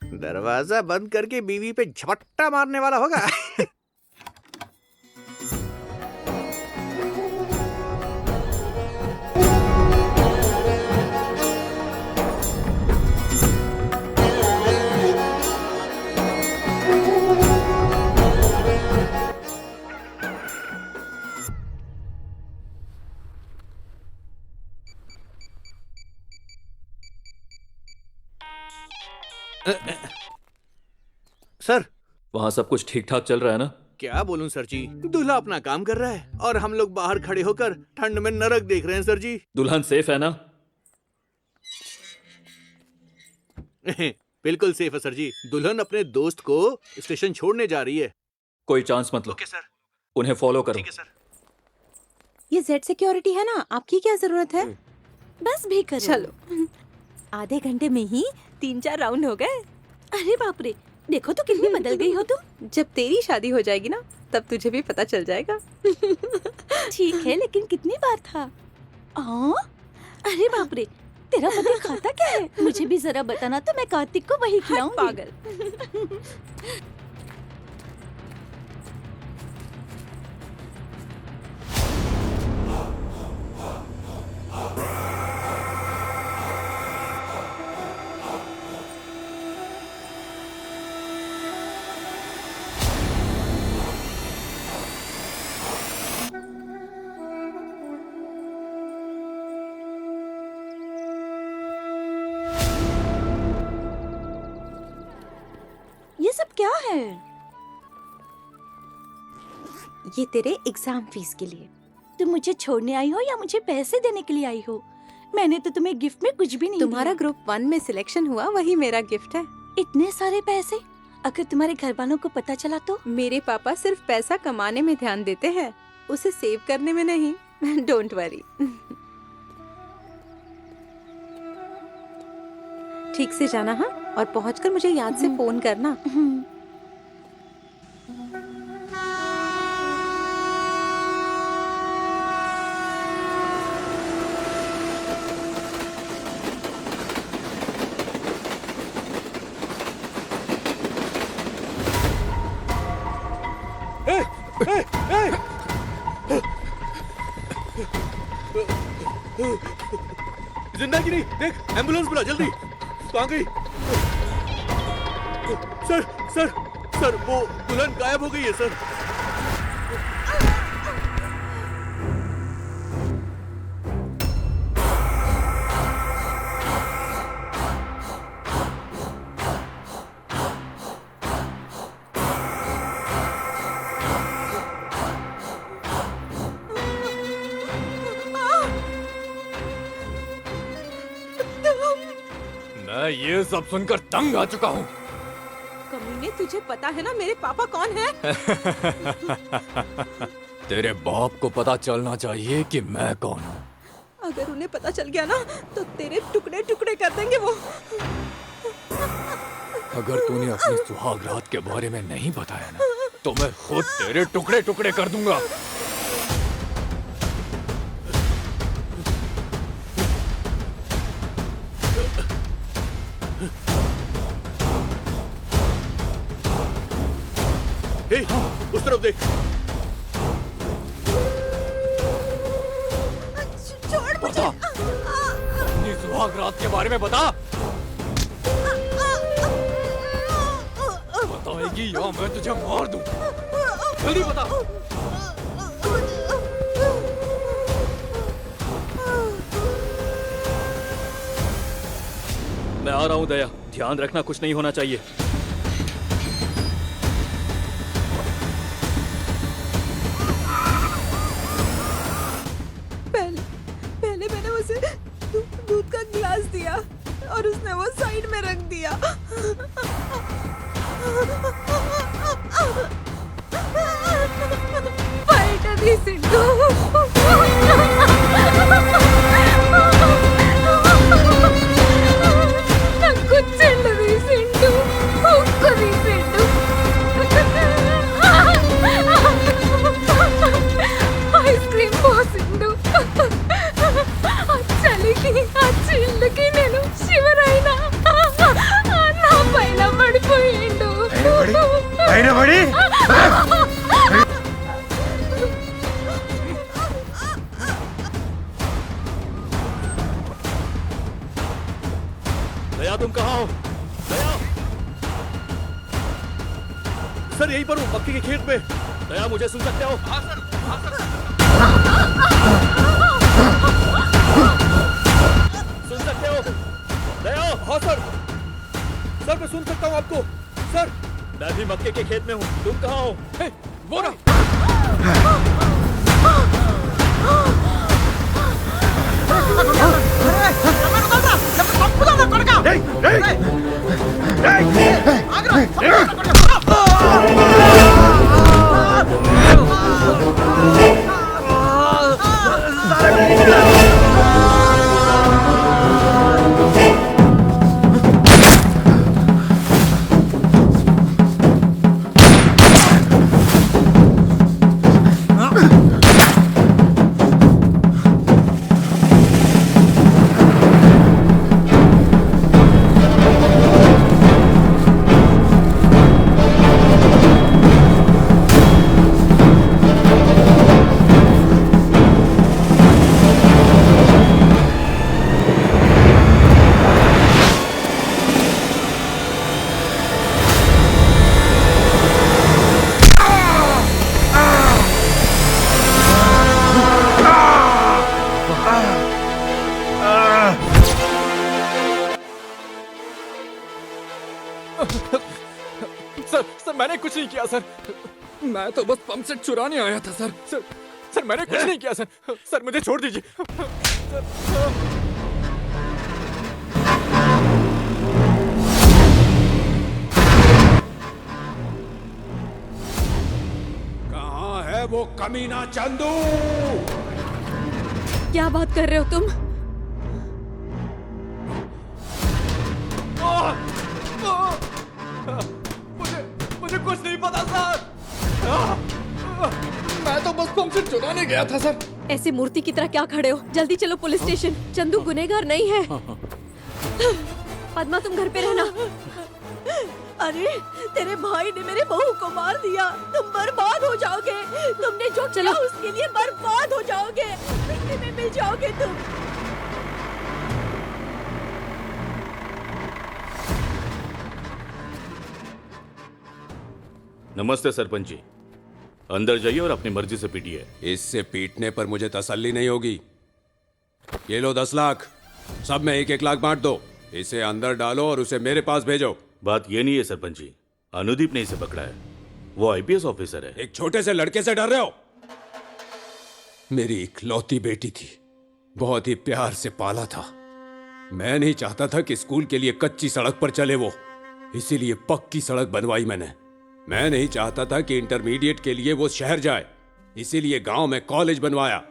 दरवाजा बंद करके बीवी पे झपट्टा मारने वाला होगा। सर, वहां सब कुछ ठीक ठाक चल रहा है ना? क्या बोलूं सर जी, दूल्हा अपना काम कर रहा है और हम लोग बाहर खड़े होकर ठंड में नरक देख रहे हैं सर जी। दुल्हन सेफ है ना? बिल्कुल सेफ है सर जी। दुल्हन अपने दोस्त को स्टेशन छोड़ने जा रही है। कोई चांस मत लो। Okay sir. उन्हें फॉलो करो। ठीक है सर। ये जेड सिक्योरिटी है ना, आपकी क्या जरूरत है? बस भी करो। चलो, आधे घंटे में ही 3-4 राउंड हो गए। अरे बाप रे, देखो तो कितनी बदल गई हो तुम। जब तेरी शादी हो जाएगी ना, तब तुझे भी पता चल जाएगा। ठीक है, लेकिन कितनी बार था? अरे बाप रे, तेरा पति खाता क्या है? मुझे भी जरा बताना तो मैं कार्तिक को वही खिलाऊंगी। पागल। ये तेरे एग्जाम फीस के लिए। तुम मुझे छोड़ने आई हो या मुझे पैसे देने के लिए आई हो? मैंने तो तुम्हें गिफ्ट में कुछ भी नहीं तुम्हारा दिया। ग्रुप 1 में सिलेक्शन हुआ, वही मेरा गिफ्ट है। इतने सारे पैसे, अगर तुम्हारे घर वालों को पता चला तो? मेरे पापा सिर्फ पैसा कमाने में ध्यान देते हैं, उसे सेव करने में नहीं। Don't worry. ठीक से जाना हाँ, और पहुंचकर मुझे याद से फोन करना। जिंदा की नहीं, देख एम्बुलेंस बुला जल्दी। कहाँ गई? सर सर सर, वो दुल्हन गायब हो गई है सर। मैं ये सब सुनकर तंग आ चुका हूँ। कमीने, तुझे पता है ना मेरे पापा कौन है? तेरे बाप को पता चलना चाहिए कि मैं कौन हूँ। अगर उन्हें पता चल गया ना तो तेरे टुकड़े टुकड़े कर देंगे वो। अगर तूने अपनी सुहाग रात के बारे में नहीं बताया ना तो मैं खुद तेरे टुकड़े टुकड़े कर दूंगा। हे, उस तरफ देख। छोड़ मुझे। अपनी सुहाग रात के बारे में बता। बताएगी या मैं तुझे मार दूं। जल्दी बता। मैं आ रहा हूँ दया, ध्यान रखना कुछ नहीं होना चाहिए। पहले मैंने उसे दूध का गिलास दिया और उसने वो साइड में रख दिया। फाइटर सिंधु। ఐస్క్రీమ్ పోసిండు. చలికి నేను శివరైనా నా పైన పడిపోయిండు. दया तुम कहाँ हो? दया सर यहीं पर हूँ, मक्के के खेत में। दया मुझे सुन सकते हो? हाँ सर, हाँ सर। सुन सकते हो? दया। हाँ सर, सर मैं सुन सकता हूँ आपको। सर मैं भी मक्के के खेत में हूँ, तुम कहाँ हो? वो ना। मैंने कुछ नहीं किया सर। मैं तो बस पंप सेट चुराने आया था सर। सर मैंने कुछ नहीं किया सर। सर मुझे छोड़ दीजिए। कहाँ है वो कमीना चंदू? क्या बात कर रहे हो तुम? मुझे कुछ नहीं पता सर। मैं तो बस पंप सेट चुराने गया था सर। ऐसे मूर्ति की तरह क्या खड़े हो? जल्दी चलो पुलिस स्टेशन। चंदू गुनहगार नहीं है। पद्मा तुम घर पे रहना। अरे तेरे भाई ने मेरे बहू को मार दिया। तुम बर्बाद हो जाओगे। तुमने जो किया उसके लिए बर्बाद हो जाओगे। मिट्टी में मिल जाओगे तुम। नमस्ते सरपंच जी। अंदर जाइए और अपनी मर्जी से पीटिए। इससे पीटने पर मुझे तसल्ली नहीं होगी। ये लो 10 लाख, सब में 1-1 लाख बांट दो। इसे अंदर डालो और उसे मेरे पास भेजो। बात ये नहीं है सरपंच जी, अनुदीप ने इसे पकड़ा है। वो आईपीएस ऑफिसर है। एक छोटे से लड़के से डर रहे हो? मेरी इकलौती बेटी थी, बहुत ही प्यार से पाला था। मैं नहीं चाहता था कि स्कूल के लिए कच्ची सड़क पर चले वो, इसीलिए पक्की सड़क बनवाई मैंने। मैं नहीं चाहता था कि इंटरमीडिएट के लिए वो शहर जाए, इसीलिए गांव में कॉलेज बनवाया।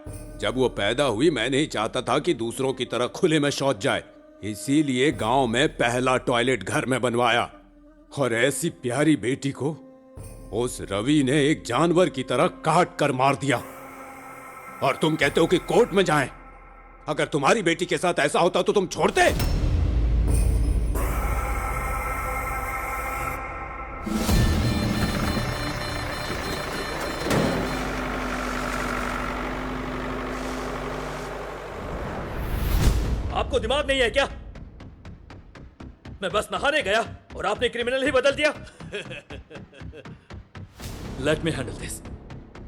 जब वो पैदा हुई मैं नहीं चाहता था कि दूसरों की तरह खुले में शौच जाए, इसीलिए गांव में पहला टॉयलेट घर में बनवाया। और ऐसी प्यारी बेटी को उस रवि ने एक जानवर की तरह काट कर मार दिया। और तुम कहते हो कि कोर्ट में जाएं। अगर तुम्हारी बेटी के साथ ऐसा होता तो तुम छोड़ते? आपको दिमाग नहीं है क्या? मैं बस नहाने गया और आपने क्रिमिनल ही बदल दिया। Let me handle this.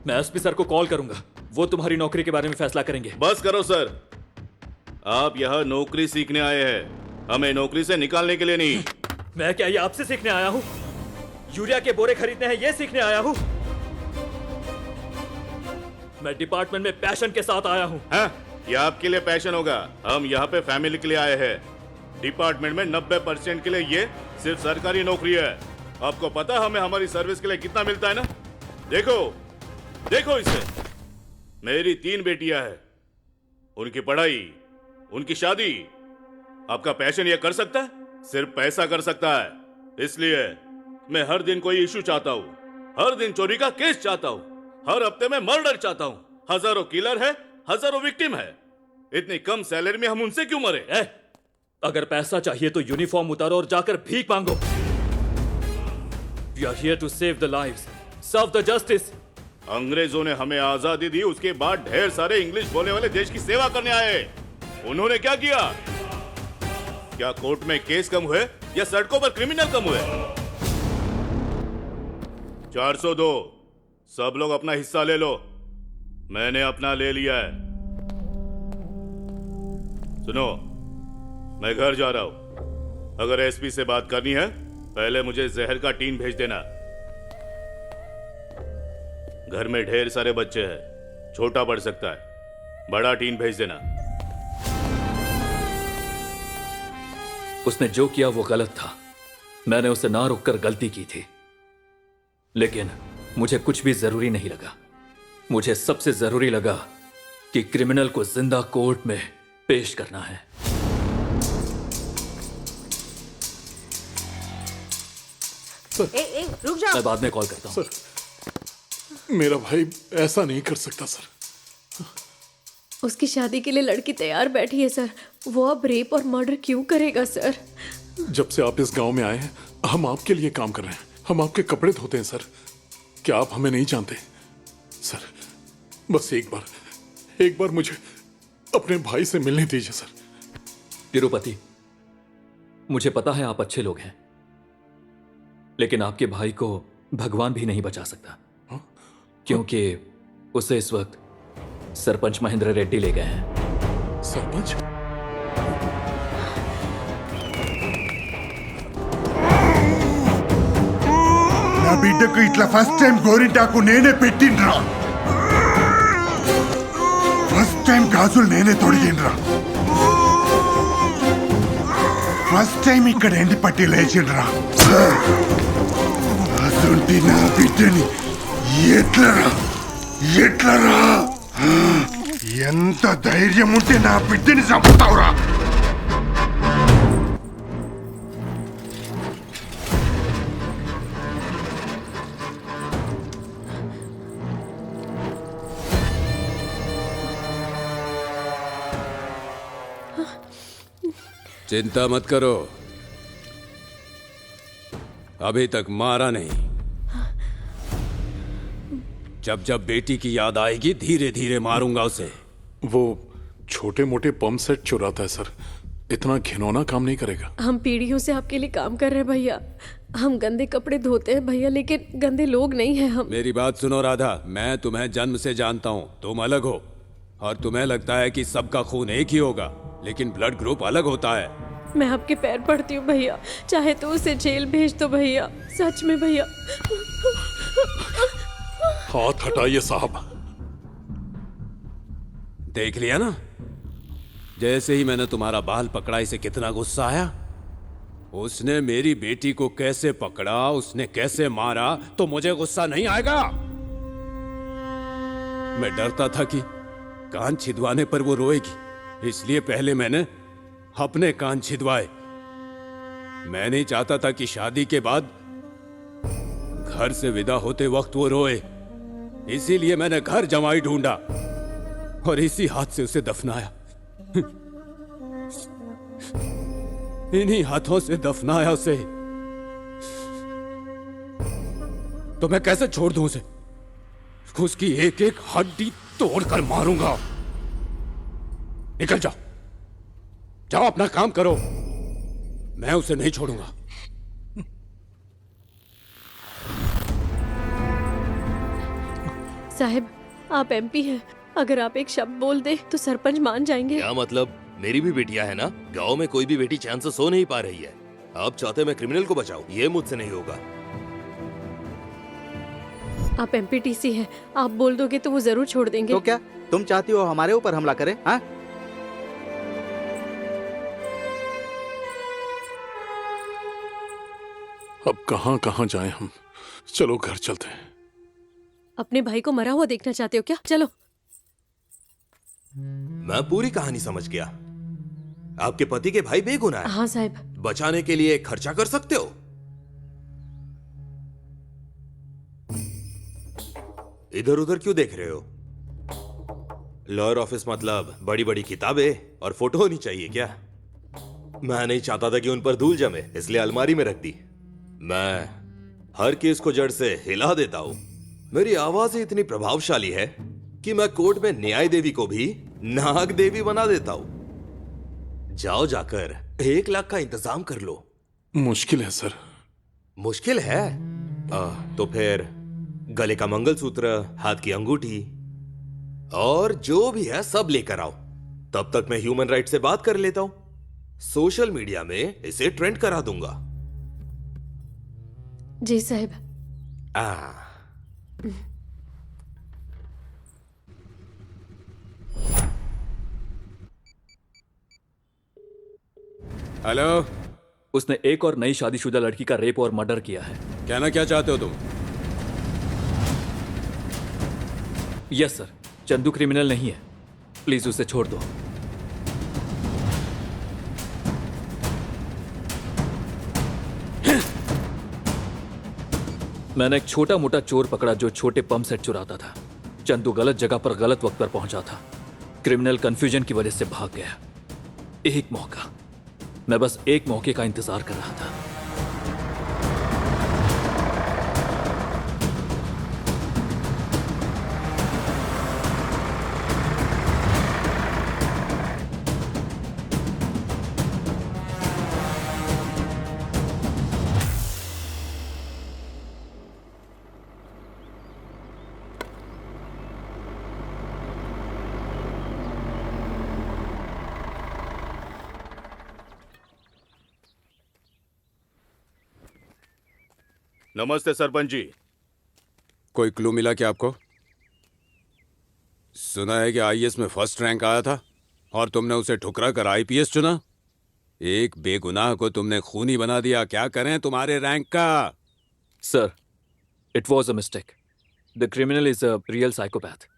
मैं एसपी सर को कॉल करूंगा, वो तुम्हारी नौकरी के बारे में फैसला करेंगे। बस करो सर, आप यहाँ नौकरी सीखने आए हैं, हमें नौकरी से निकालने के लिए नहीं। मैं क्या ये आपसे सीखने आया हूँ? यूरिया के बोरे खरीदने हैं ये सीखने आया हूँ? मैं डिपार्टमेंट में पैशन के साथ आया हूँ। ये आपके लिए पैशन होगा, हम यहाँ पे फैमिली के लिए आए हैं। डिपार्टमेंट में 90% के लिए ये सिर्फ सरकारी नौकरी है। आपको पता है हमें हमारी सर्विस के लिए कितना मिलता है ना? देखो देखो इसे। मेरी 3 बेटियां हैं, उनकी पढ़ाई, उनकी शादी आपका पैशन ये कर सकता है? सिर्फ पैसा कर सकता है। इसलिए मैं हर दिन कोई इशू चाहता हूँ, हर दिन चोरी का केस चाहता हूँ, हर हफ्ते में मर्डर चाहता हूँ। हजारों किलर है, हजारों विक्टिम है। इतनी कम सैलरी में हम उनसे क्यों मरे? अगर पैसा चाहिए तो यूनिफॉर्म उतारो और जाकर भीख मांगो। We are here to save the lives, serve the justice. अंग्रेजों ने हमें आजादी दी, उसके बाद ढेर सारे इंग्लिश बोलने वाले देश की सेवा करने आए। उन्होंने क्या किया? क्या कोर्ट में केस कम हुए या सड़कों पर क्रिमिनल कम हुए? 402, सब लोग अपना हिस्सा ले लो। मैंने अपना ले लिया है। सुनो, मैं घर जा रहा हूं। अगर एसपी से बात करनी है पहले मुझे जहर का टीन भेज देना। घर में ढेर सारे बच्चे हैं, छोटा पड़ सकता है, बड़ा टीन भेज देना। उसने जो किया वो गलत था। मैंने उसे ना रोककर गलती की थी, लेकिन मुझे कुछ भी जरूरी नहीं लगा। मुझे सबसे जरूरी लगा कि क्रिमिनल को जिंदा कोर्ट में पेश करना है। रुक जाओ। मैं बाद में कॉल करता हूं। सर, मेरा भाई ऐसा नहीं कर सकता सर। उसकी शादी के लिए लड़की तैयार बैठी है सर। वो अब रेप और मर्डर क्यों करेगा सर? जब से आप इस गांव में आए हैं हम आपके लिए काम कर रहे हैं। हम आपके कपड़े धोते हैं सर। क्या आप हमें नहीं जानते? सर, बस एक बार मुझे अपने भाई से मिलने दीजिए सर। तिरुपति, मुझे पता है आप अच्छे लोग हैं, लेकिन आपके भाई को भगवान भी नहीं बचा सकता। क्योंकि उसे इस वक्त सरपंच महेंद्र रेड्डी ले गए हैं। सरपंच? నా బిడ్డకు ఇట్లా ఫస్ట్ టైం గోరింటాకు నేనే పెట్టిండ్రా. ఫస్ట్ టైం గాజులు నేనే తొడిగిండ్రా. ఫస్ట్ టైం ఇక్కడ ఎండి పట్టి లేచిండ్రా. అసంటి నా బిడ్డని ఎట్లరా ఎట్లరా ఎంత ధైర్యం ఉంటే నా బిడ్డని చంపుతావురా? चिंता मत करो, अभी तक मारा नहीं। जब जब बेटी की याद आएगी धीरे धीरे मारूंगा उसे। वो छोटे मोटे पंप सेट चुराता है सर, इतना घिनौना काम नहीं करेगा। हम पीढ़ियों से आपके लिए काम कर रहे हैं भैया। हम गंदे कपड़े धोते हैं भैया, लेकिन गंदे लोग नहीं हैं हम। मेरी बात सुनो राधा, मैं तुम्हें जन्म से जानता हूँ। तुम अलग हो और तुम्हें लगता है कि सबका खून एक ही होगा, लेकिन ब्लड ग्रुप अलग होता है। मैं आपके पैर पड़ती हूँ भैया, चाहे तो उसे जेल भेज दो भैया, सच में भैया। हाथ हटाइए साहब। देख लिया ना, जैसे ही मैंने तुम्हारा बाल पकड़ा इसे कितना गुस्सा आया। उसने मेरी बेटी को कैसे पकड़ा, उसने कैसे मारा, तो मुझे गुस्सा नहीं आएगा? मैं डरता था कि कान छिदवाने पर वो रोएगी, इसलिए पहले मैंने अपने कान छिदवाए। मैं नहीं चाहता था कि शादी के बाद घर से विदा होते वक्त वो रोए, इसीलिए मैंने घर जमाई ढूंढा और इसी हाथ से उसे दफनाया। इन्हीं हाथों से दफनाया उसे। तो मैं कैसे छोड़ दूं उसे? उसकी एक एक हड्डी तोड़कर मारूंगा। निकल जाओ, जाओ अपना काम करो, मैं उसे नहीं छोड़ूंगा। साहब, आप एमपी हैं, अगर आप एक शब्द बोल दे तो सरपंच मान जाएंगे। क्या मतलब? मेरी भी बेटियां है ना, गांव में कोई भी बेटी चैन से सो नहीं पा रही है। आप चाहते मैं क्रिमिनल को बचाऊं? ये मुझसे नहीं होगा। आप एमपीटीसी हैं, आप बोल दोगे तो वो जरूर छोड़ देंगे। तो क्या तुम चाहती हो हमारे ऊपर हमला करे? हाँ, अब कहां कहां जाएं हम? चलो घर चलते हैं। अपने भाई को मरा हुआ देखना चाहते हो क्या? चलो। मैं पूरी कहानी समझ गया। आपके पति के भाई बेगुनाह है। हाँ साहब। बचाने के लिए खर्चा कर सकते हो। इधर उधर क्यों देख रहे हो? लॉयर ऑफिस मतलब बड़ी बड़ी किताबें और फोटो होनी चाहिए क्या? मैं नहीं चाहता था कि उन पर धूल जमे, इसलिए अलमारी में रख दी। मैं हर केस को जड़ से हिला देता हूं। मेरी आवाज ही इतनी प्रभावशाली है कि मैं कोर्ट में न्याय देवी को भी नाग देवी बना देता हूं। जाओ, जाकर 1 लाख का इंतजाम कर लो। मुश्किल है सर। मुश्किल है? तो फिर गले का मंगलसूत्र, हाथ की अंगूठी और जो भी है सब लेकर आओ। तब तक मैं ह्यूमन राइट से बात कर लेता हूं। सोशल मीडिया में इसे ट्रेंड करा दूंगा। जी साहब। हेलो। उसने एक और नई शादीशुदा लड़की का रेप और मर्डर किया है। कहना क्या चाहते हो तुम? यस सर, चंदू क्रिमिनल नहीं है, प्लीज उसे छोड़ दो। मैंने एक छोटा मोटा चोर पकड़ा जो छोटे पंप सेट चुराता था। चंदू गलत जगह पर गलत वक्त पर पहुंचा था। क्रिमिनल कंफ्यूजन की वजह से भाग गया। एक मौका, मैं बस एक मौके का इंतजार कर रहा था। नमस्ते सरपंच जी। कोई क्लू मिला क्या आपको? सुना है कि आईएएस में फर्स्ट रैंक आया था और तुमने उसे ठुकरा कर आईपीएस चुना। एक बेगुनाह को तुमने खूनी बना दिया। क्या करें तुम्हारे रैंक का? Sir, it was a mistake. The criminal is a real psychopath,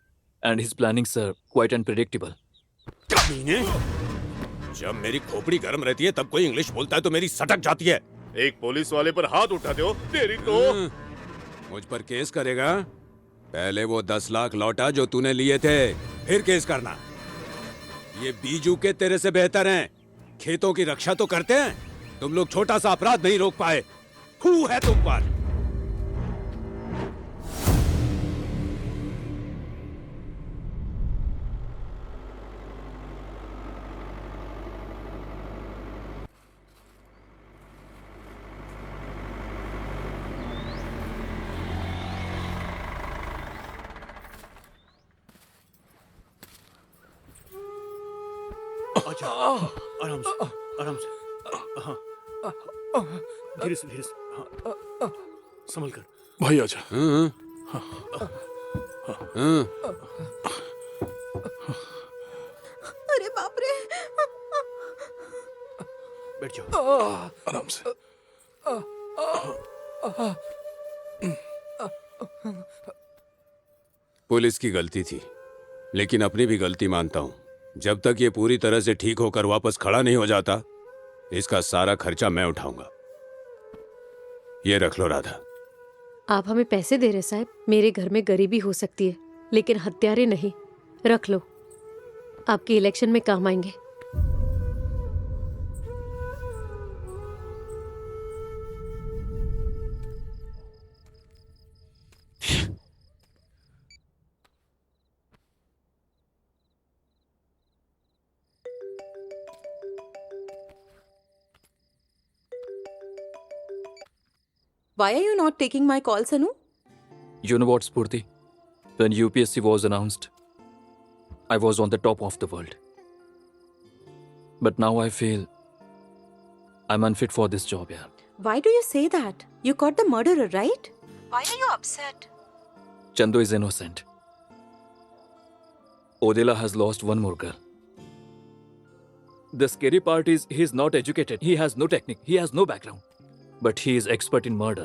and his plannings are quite unpredictable. कमीने! जब मेरी खोपड़ी गर्म रहती है तब कोई इंग्लिश बोलता है तो मेरी सटक जाती है। एक पुलिस वाले पर हाथ उठाते हो, तेरी तो। मुझ पर केस करेगा? पहले वो 10 लाख लौटा जो तूने लिए थे, फिर केस करना। ये बीजू के तेरे से बेहतर हैं। खेतों की रक्षा तो करते हैं। तुम लोग छोटा सा अपराध नहीं रोक पाए। हू है तुम पर। अच्छा, आराम से, आराम से। हाँ, धीरे से, हाँ, संभल कर। भाई आजा। अरे बाप रे। बैठ जाओ। आराम से। पुलिस की गलती थी, लेकिन अपनी भी गलती मानता हूं। जब तक ये पूरी तरह से ठीक होकर वापस खड़ा नहीं हो जाता, इसका सारा खर्चा मैं उठाऊंगा। ये रख लो राधा। आप हमें पैसे दे रहे साहब? मेरे घर में गरीबी हो सकती है, लेकिन हत्यारे नहीं। रख लो, आपके इलेक्शन में काम आएंगे। Why are you not taking my call, Sanu? You know what, Spurti? When UPSC was announced, I was on the top of the world. But now I feel I'm unfit for this job, yeah. Why do you say that? You caught the murderer, right? Why are you upset? Chandu is innocent. Odela has lost one more girl. The scary part is he's not educated. He has no technique. He has no background. But he is expert in murder.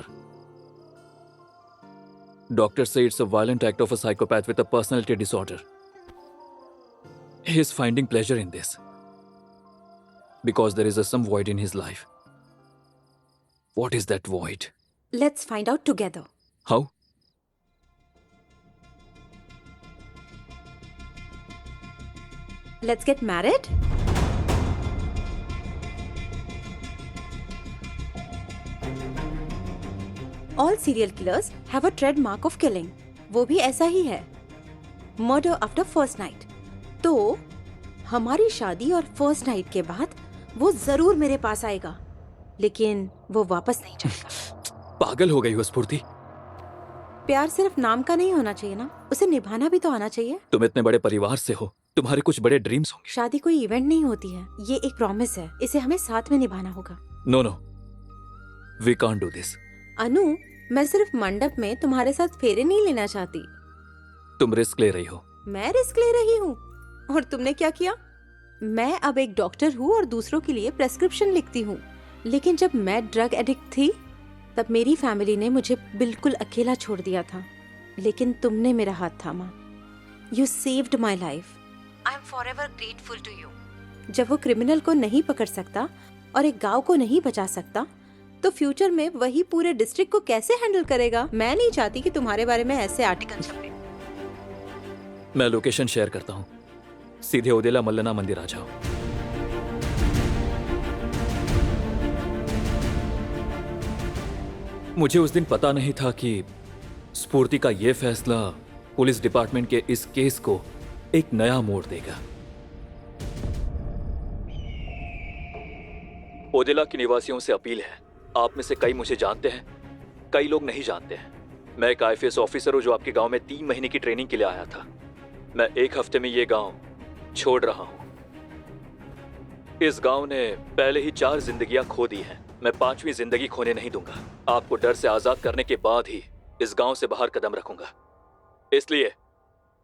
Doctors say it's a violent act of a psychopath with a personality disorder. He is finding pleasure in this. Because there is some void in his life. What is that void? Let's find out together. How? Let's get married? All serial killers have a trademark of killing. वो भी ऐसा ही है, murder after first night. तो हमारी शादी और first night के बाद वो जरूर मेरे पास आएगा, लेकिन वो वापस नहीं जाएगा। पागल हो गई हो स्फूर्ति। प्यार सिर्फ नाम का नहीं होना चाहिए ना, उसे निभाना भी तो आना चाहिए। तुम इतने बड़े परिवार से हो, तुम्हारे कुछ बड़े ड्रीम्स होंगे। शादी कोई इवेंट नहीं होती है, ये एक प्रॉमिस है, इसे हमें साथ में निभाना होगा। No no, we can't do this. Anu, मैं सिर्फ मंडप में तुम्हारे साथ फेरे नहीं लेना चाहती। तुम रिस्क ले रही हो। मैं रिस्क ले रही हूँ, और तुमने क्या किया? मैं अब एक डॉक्टर हूँ और दूसरों के लिए प्रेस्क्रिप्शन लिखती हूँ, लेकिन जब मैं ड्रग एडिक्ट थी तब मेरी फैमिली ने मुझे बिल्कुल अकेला छोड़ दिया था, लेकिन तुमने मेरा हाथ थामा। You saved my life. I am forever grateful to you. जब वो क्रिमिनल को नहीं पकड़ सकता और एक गांव को नहीं बचा सकता, तो फ्यूचर में वही पूरे डिस्ट्रिक्ट को कैसे हैंडल करेगा? मैं नहीं चाहती कि तुम्हारे बारे में ऐसे आर्टिकल छपे। मैं लोकेशन शेयर करता हूँ, सीधे ओदेला मल्लना मंदिर आ जाओ। मुझे उस दिन पता नहीं था कि स्फूर्ति का यह फैसला पुलिस डिपार्टमेंट के इस केस को एक नया मोड़ देगा। ओदेला के निवासियों से अपील है, आप में से कई मुझे जानते हैं, कई लोग नहीं जानते हैं। मैं एक आईपीएस ऑफिसर हूं जो आपके गांव में 3 महीने की ट्रेनिंग के लिए आया था। मैं 1 हफ्ते में ये गांव छोड़ रहा हूं। इस गांव ने पहले ही 4 जिंदगियां खो दी हैं। मैं 5वीं जिंदगी खोने नहीं दूंगा। आपको डर से आजाद करने के बाद ही इस गांव से बाहर कदम रखूंगा। इसलिए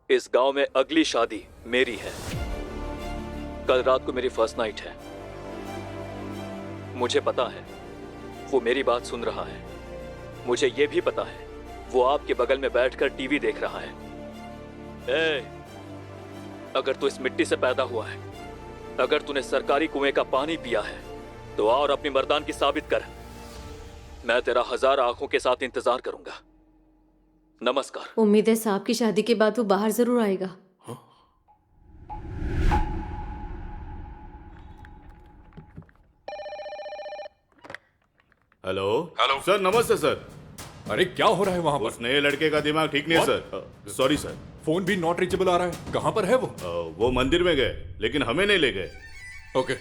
इस गांव में अगली शादी मेरी है। कल रात को मेरी फर्स्ट नाइट है। मुझे पता है वो मेरी बात सुन रहा है। मुझे ये भी पता है वो आपके बगल में बैठकर टीवी देख रहा है। अगर तू इस मिट्टी से पैदा हुआ है, अगर तूने सरकारी कुएं का पानी पिया है, तो और अपनी मर्दानगी साबित कर। मैं तेरा 1000 आंखों के साथ इंतजार करूंगा। नमस्कार। उम्मीद है साहब की शादी के बाद वो बाहर जरूर आएगा। हेलो हेलो सर, नमस्ते सर। अरे क्या हो रहा है वहां पर? उस नए लड़के का दिमाग ठीक नहीं है सर। Sorry sir. फोन भी नॉट रीचेबल आ रहा है। कहां पर है वो? वो मंदिर में गए, लेकिन हमें नहीं ले गए। ओके।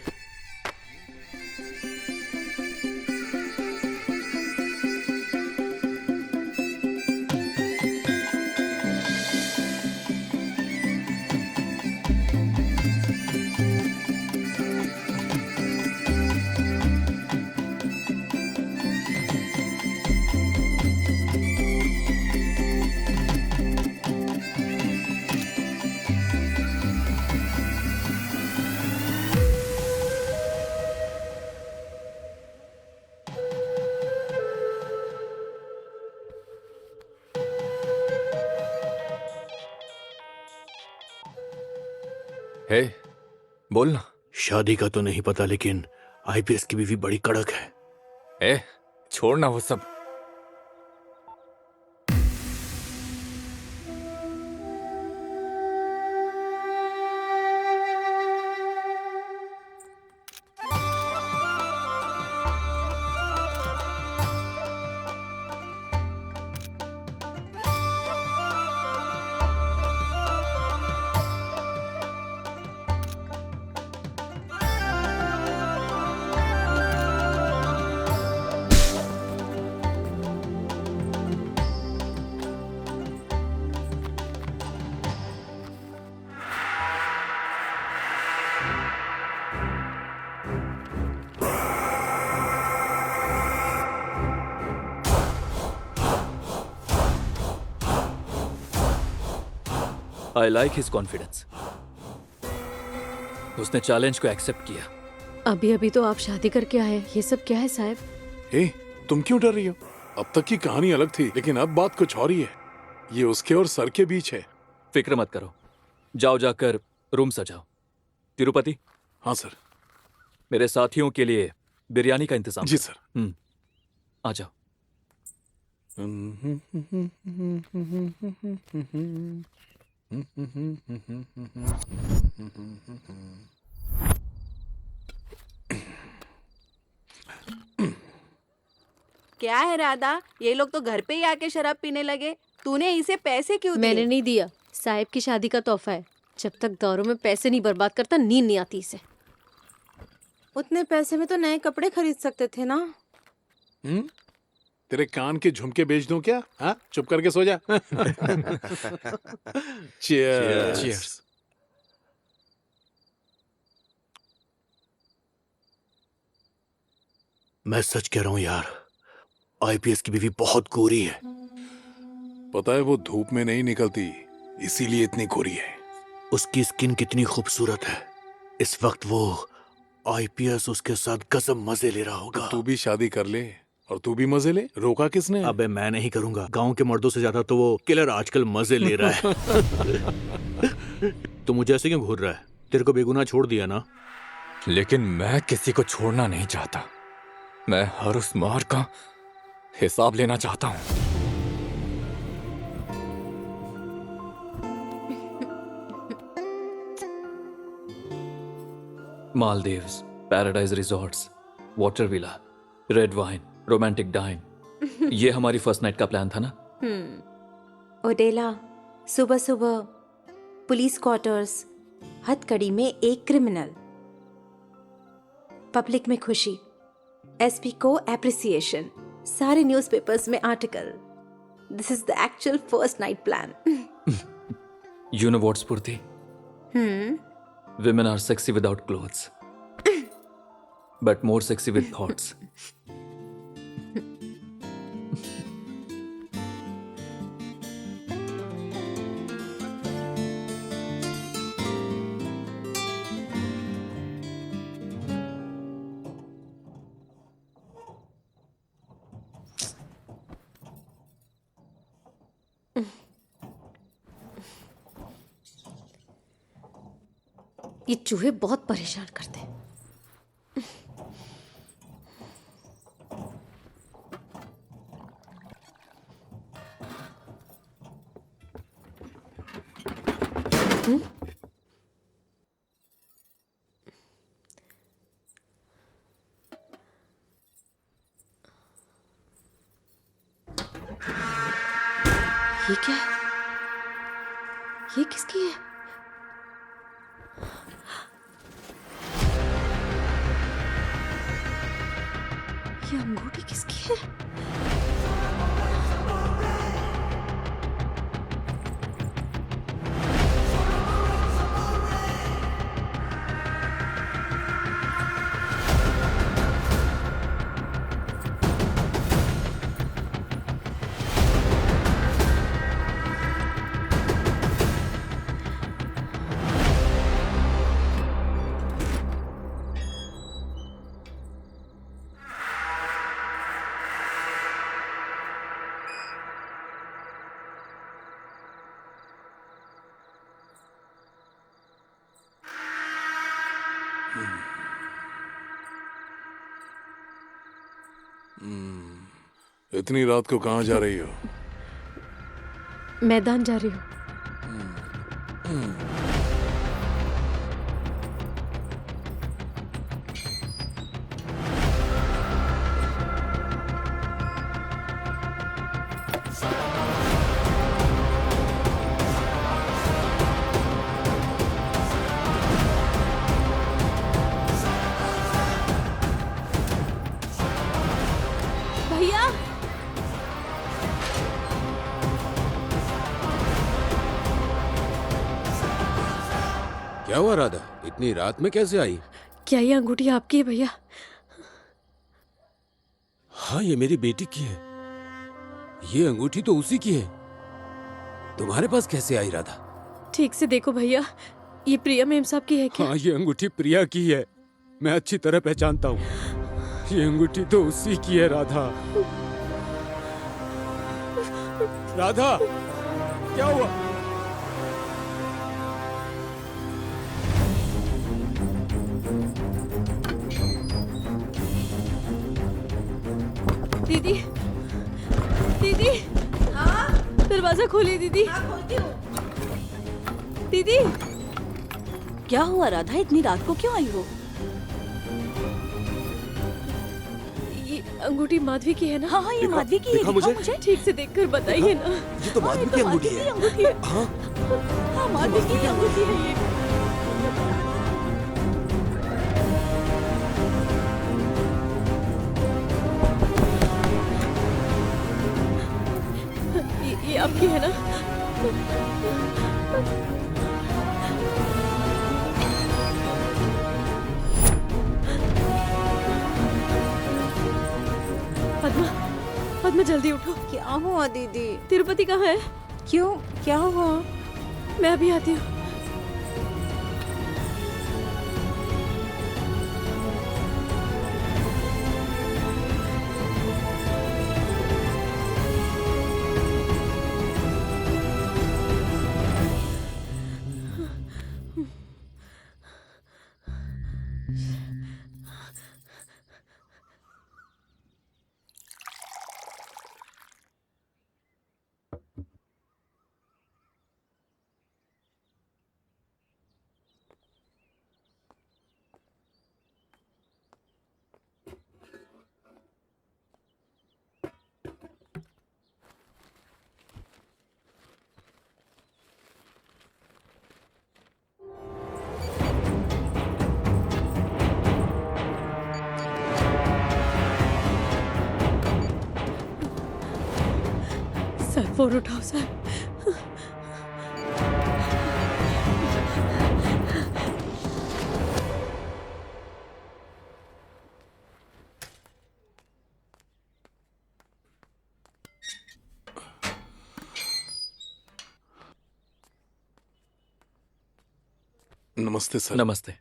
हे, बोल ना। शादी का तो नहीं पता, लेकिन आईपीएस की बीवी बड़ी कड़क है। ए, छोड़ना वो सब। I like his confidence. उसने चैलेंज को एक्सेप्ट किया। अभी अभी तो आप शादी करके आए, ये सब क्या है साहब? ए, तुम क्यों डर रही हो? अब तक की कहानी अलग थी, लेकिन अब बात कुछ और ही है। ये उसके और सर के बीच है। फिक्र मत करो, जाओ जाकर रूम सजाओ। तिरुपति। हाँ सर। मेरे साथियों के लिए बिरयानी का इंतजाम। जी सर। आ जाओ। क्या है राधा, ये लोग तो घर पे ही आके शराब पीने लगे। तूने इसे पैसे क्यों दिए? मैंने नहीं दिया, साहब की शादी का तोहफा है। जब तक दारू में पैसे नहीं बर्बाद करता, नींद नहीं आती इसे। उतने पैसे में तो नए कपड़े खरीद सकते थे ना। तेरे कान के झुमके बेच दूं क्या? हाँ, चुप करके सो जा। Cheers. Cheers. मैं सच कह रहा हूं यार, आईपीएस की बीवी बहुत गोरी है। पता है वो धूप में नहीं निकलती, इसीलिए इतनी गोरी है। उसकी स्किन कितनी खूबसूरत है। इस वक्त वो आईपीएस उसके साथ गजब मजे ले रहा होगा। तू भी शादी कर ले और तू भी मजे ले। रोका किसने? अबे मैं नहीं करूंगा। गांव के मर्दों से ज्यादा तो वो किलर आजकल मजे ले रहा है। तो मुझे ऐसे क्यों घूर रहा है? तेरे को बेगुनाह छोड़ दिया ना। लेकिन मैं किसी को छोड़ना नहीं चाहता। मैं हर उस मार का हिसाब लेना चाहता हूं। Maldives, paradise resorts, water villa, red wine, romantic dine. ये हमारी फर्स्ट नाइट का प्लान था ना? ओडेला, सुबह सुबह पुलिस क्वार्टर्स, हथकड़ी में एक क्रिमिनल, पब्लिक में खुशी, एसपी को एप्रिसिएशन, सारे न्यूज़पेपर्स में article. This is the actual first night plan. You know what's Spurti? Women are sexy without clothes. but more sexy with thoughts. ये चूहे बहुत परेशान करते हैं। ये क्या है? ये किसकी है? ये अंगूठी किसकी है? इतनी रात को कहाँ जा रही हो? मैदान जा रही हूँ। भैया, क्या हुआ राधा? इतनी रात में कैसे आई? क्या ये अंगूठी आपकी है भैया? हाँ, ये मेरी बेटी की है। ये अंगूठी तो उसी की है। तुम्हारे पास कैसे आई राधा? ठीक से देखो भैया, ये प्रिया मेम साहब की है क्या? हाँ, ये अंगूठी प्रिया की है। मैं अच्छी तरह पहचानता हूँ। ये अंगूठी तो उसी की है राधा। राधा, क्या हुआ? दीदी, दीदी, दरवाजा खोलिए दीदी। खोलती हूँ। दीदी, क्या हुआ राधा, इतनी रात को क्यों आई हो? ये अंगूठी माधवी की है ना? हाँ हाँ, ये माधवी की है। दिखा मुझे? ठीक से देखकर बताइए ना। ये तो माधवी की अंगूठी है। हाँ, हाँ, माधवी की अंगूठी है ये। ये आपकी है ना? पद्मा, पद्मा जल्दी उठो। क्या हुआ दीदी? तिरुपति कहाँ है? क्यों, क्या हुआ? मैं अभी आती हूँ। सर, फोन उठाओ सर। नमस्ते सर। नमस्ते।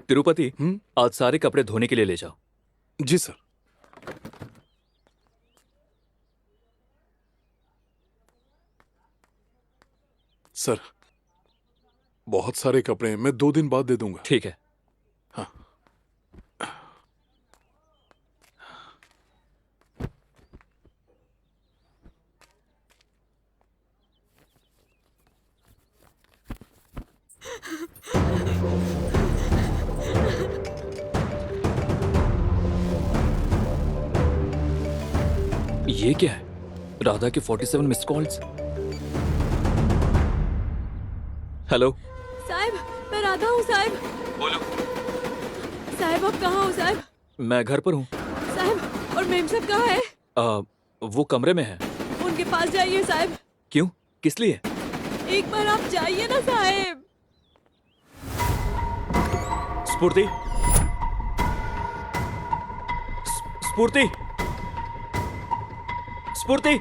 तिरुपति, आज सारे कपड़े धोने के लिए ले जाओ। जी सर। सर, बहुत सारे कपड़े हैं, मैं 2 दिन बाद दे दूंगा। ठीक है। हाँ। ये क्या है? राधा के 47 मिस कॉल्स। हेलो साहब, मैं राधा हूँ साहब। बोलो। साहब आप कहाँ हो साहब? मैं घर पर हूँ। साहब, और मेम साहब कहाँ है? वो कमरे में है। उनके पास जाइए साहब। क्यों? किस लिए? एक बार आप जाइए ना साहब। स्फूर्ति, स्फूर्ति, स्फूर्ति।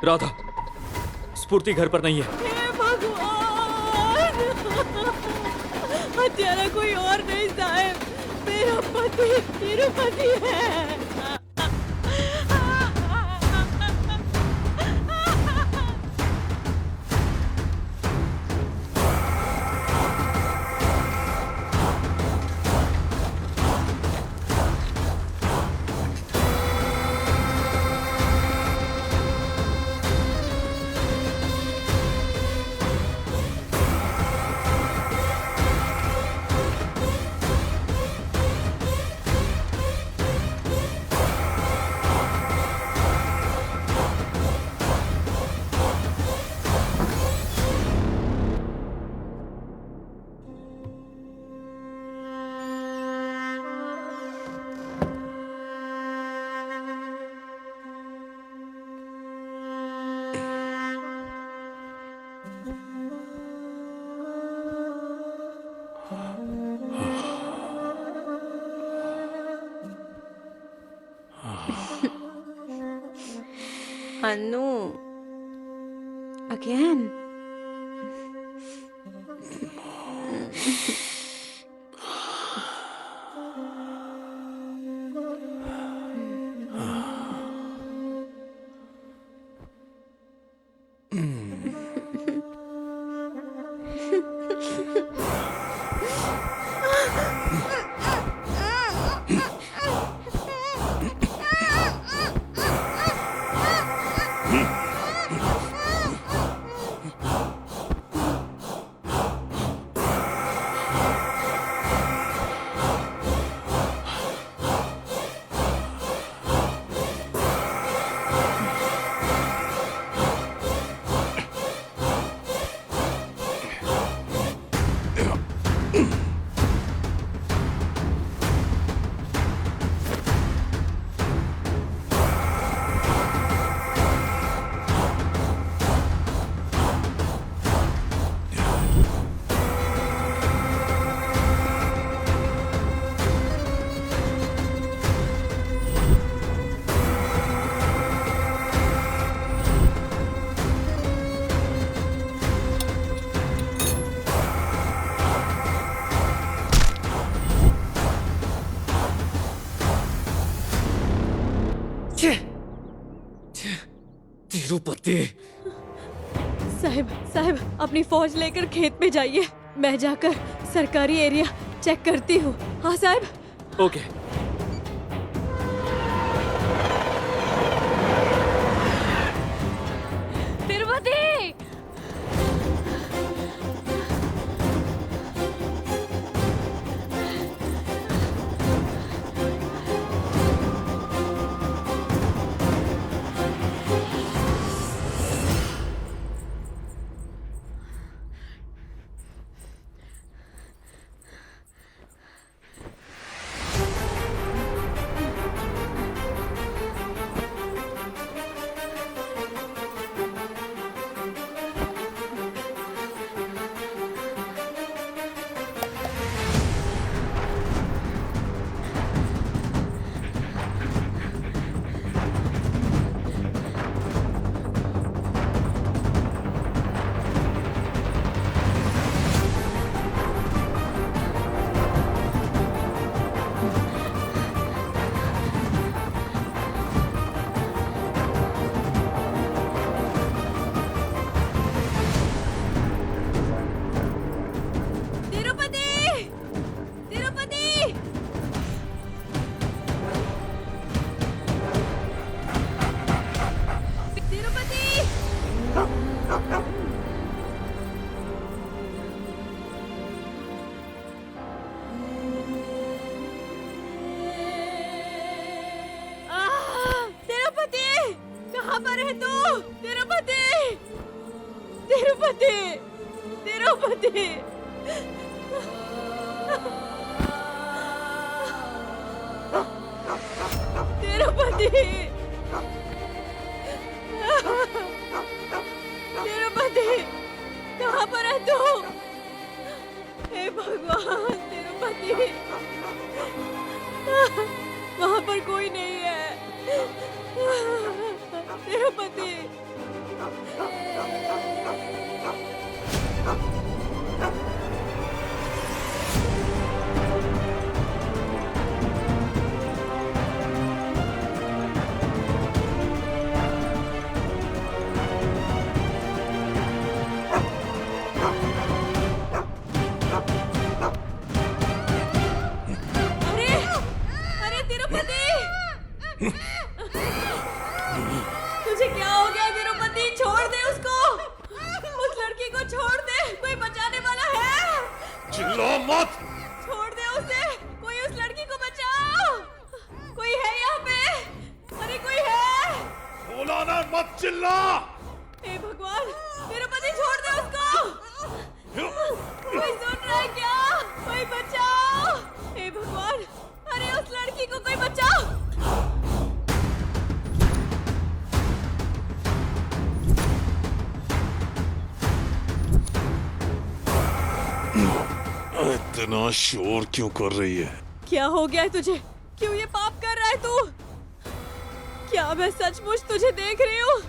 राधा, स्फूर्ति घर पर नहीं है। हे भगवान! हत्यारा कोई और नहीं साहब, मेरा पति तिरुपति है। अनु, again. तिरुपति। साहब, साहब अपनी फौज लेकर खेत में जाइए, मैं जाकर सरकारी एरिया चेक करती हूँ। हाँ साहब। ओके। तिरुपति! तिरुपति! तिरुपति! कहाँ पर है तू? तिरुपति! तिरुपति! तिरुपति! तिरुपति! तिरुपति! कहाँ पर है तू? हे भगवान, तिरुपति! वहाँ पर कोई नहीं है। तिरुपति! अरे, अरे तिरुपति! तुझे क्या हो गया तिरुपति? छोड़ दे उसको, उस लड़की को छोड़ दे, कोई बचाने वाला है? चिल्ला मत! छोड़ दे उसे, कोई उस लड़की को बचाओ, कोई है यहाँ पे? अरे कोई है? बोला ना मत चिल्ला! हे भगवान, तिरुपति छोड़ दे उसको! कोई सुन रहा है क्या? कोई बचाओ! हे भगवान, अरे उस लड़की को कोई बचाओ! इतना शोर क्यों कर रही है? क्या हो गया है तुझे? क्यों ये पाप कर रहा है तू? क्या मैं सचमुच तुझे देख रही हूँ?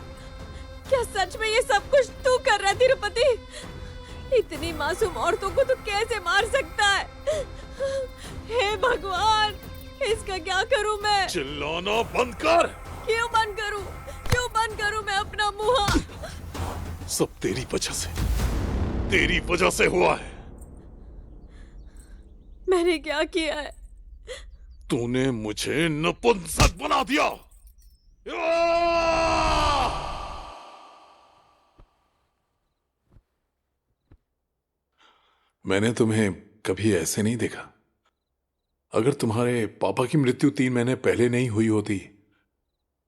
क्या सच में ये सब कुछ तू कर रहा है तिरुपति? इतनी मासूम औरतों को तू कैसे मार सकता है? हे भगवान, इसका क्या करूँ मैं? चिल्लाना बंद कर! क्यों बंद करूँ? क्यों बंद करूँ मैं अपना मुंह? सब तेरी वजह से हुआ है। मैंने क्या किया है? तूने मुझे नपुंसक बना दिया। मैंने तुम्हें कभी ऐसे नहीं देखा। अगर तुम्हारे पापा की मृत्यु 3 महीने पहले नहीं हुई होती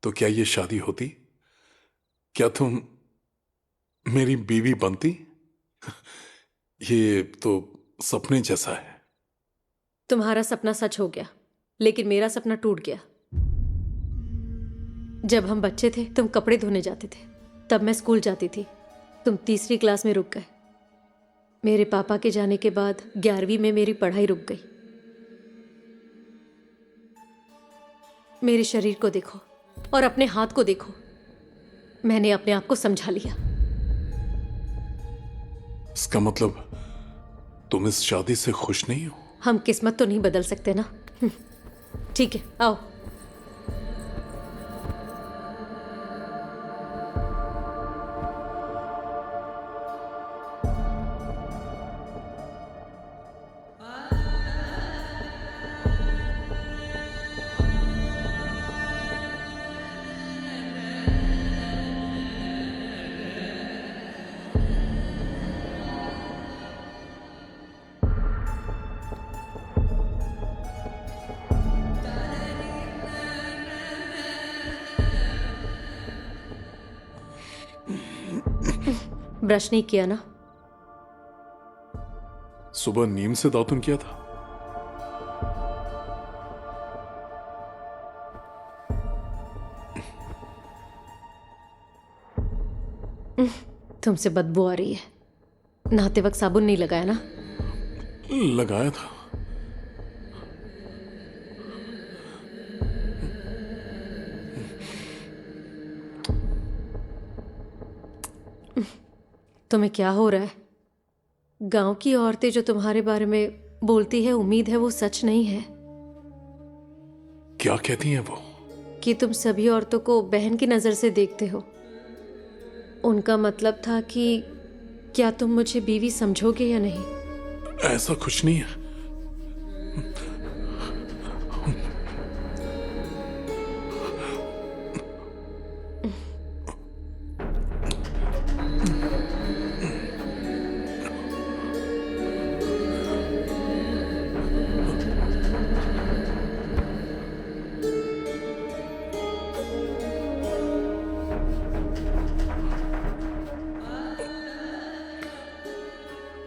तो क्या ये शादी होती? क्या तुम मेरी बीवी बनती? ये तो सपने जैसा है। तुम्हारा सपना सच हो गया, लेकिन मेरा सपना टूट गया। जब हम बच्चे थे तुम कपड़े धोने जाते थे, तब मैं स्कूल जाती थी। तुम 3री क्लास में रुक गए। मेरे पापा के जाने के बाद 11वीं में मेरी पढ़ाई रुक गई। मेरे शरीर को देखो और अपने हाथ को देखो। मैंने अपने आप को समझा लिया। इसका मतलब तुम इस शादी से खुश नहीं हो? हम किस्मत तो नहीं बदल सकते ना। ठीक है, आओ। ब्रश नहीं किया ना? सुबह नीम से दातुन किया था। तुमसे बदबू आ रही है। नहाते वक्त साबुन नहीं लगाया ना? लगाया था। तुम्हें क्या हो रहा है? गांव की औरतें जो तुम्हारे बारे में बोलती है, उम्मीद है वो सच नहीं है। क्या कहती हैं वो? कि तुम सभी औरतों को बहन की नजर से देखते हो। उनका मतलब था कि क्या तुम मुझे बीवी समझोगे या नहीं? ऐसा कुछ नहीं है।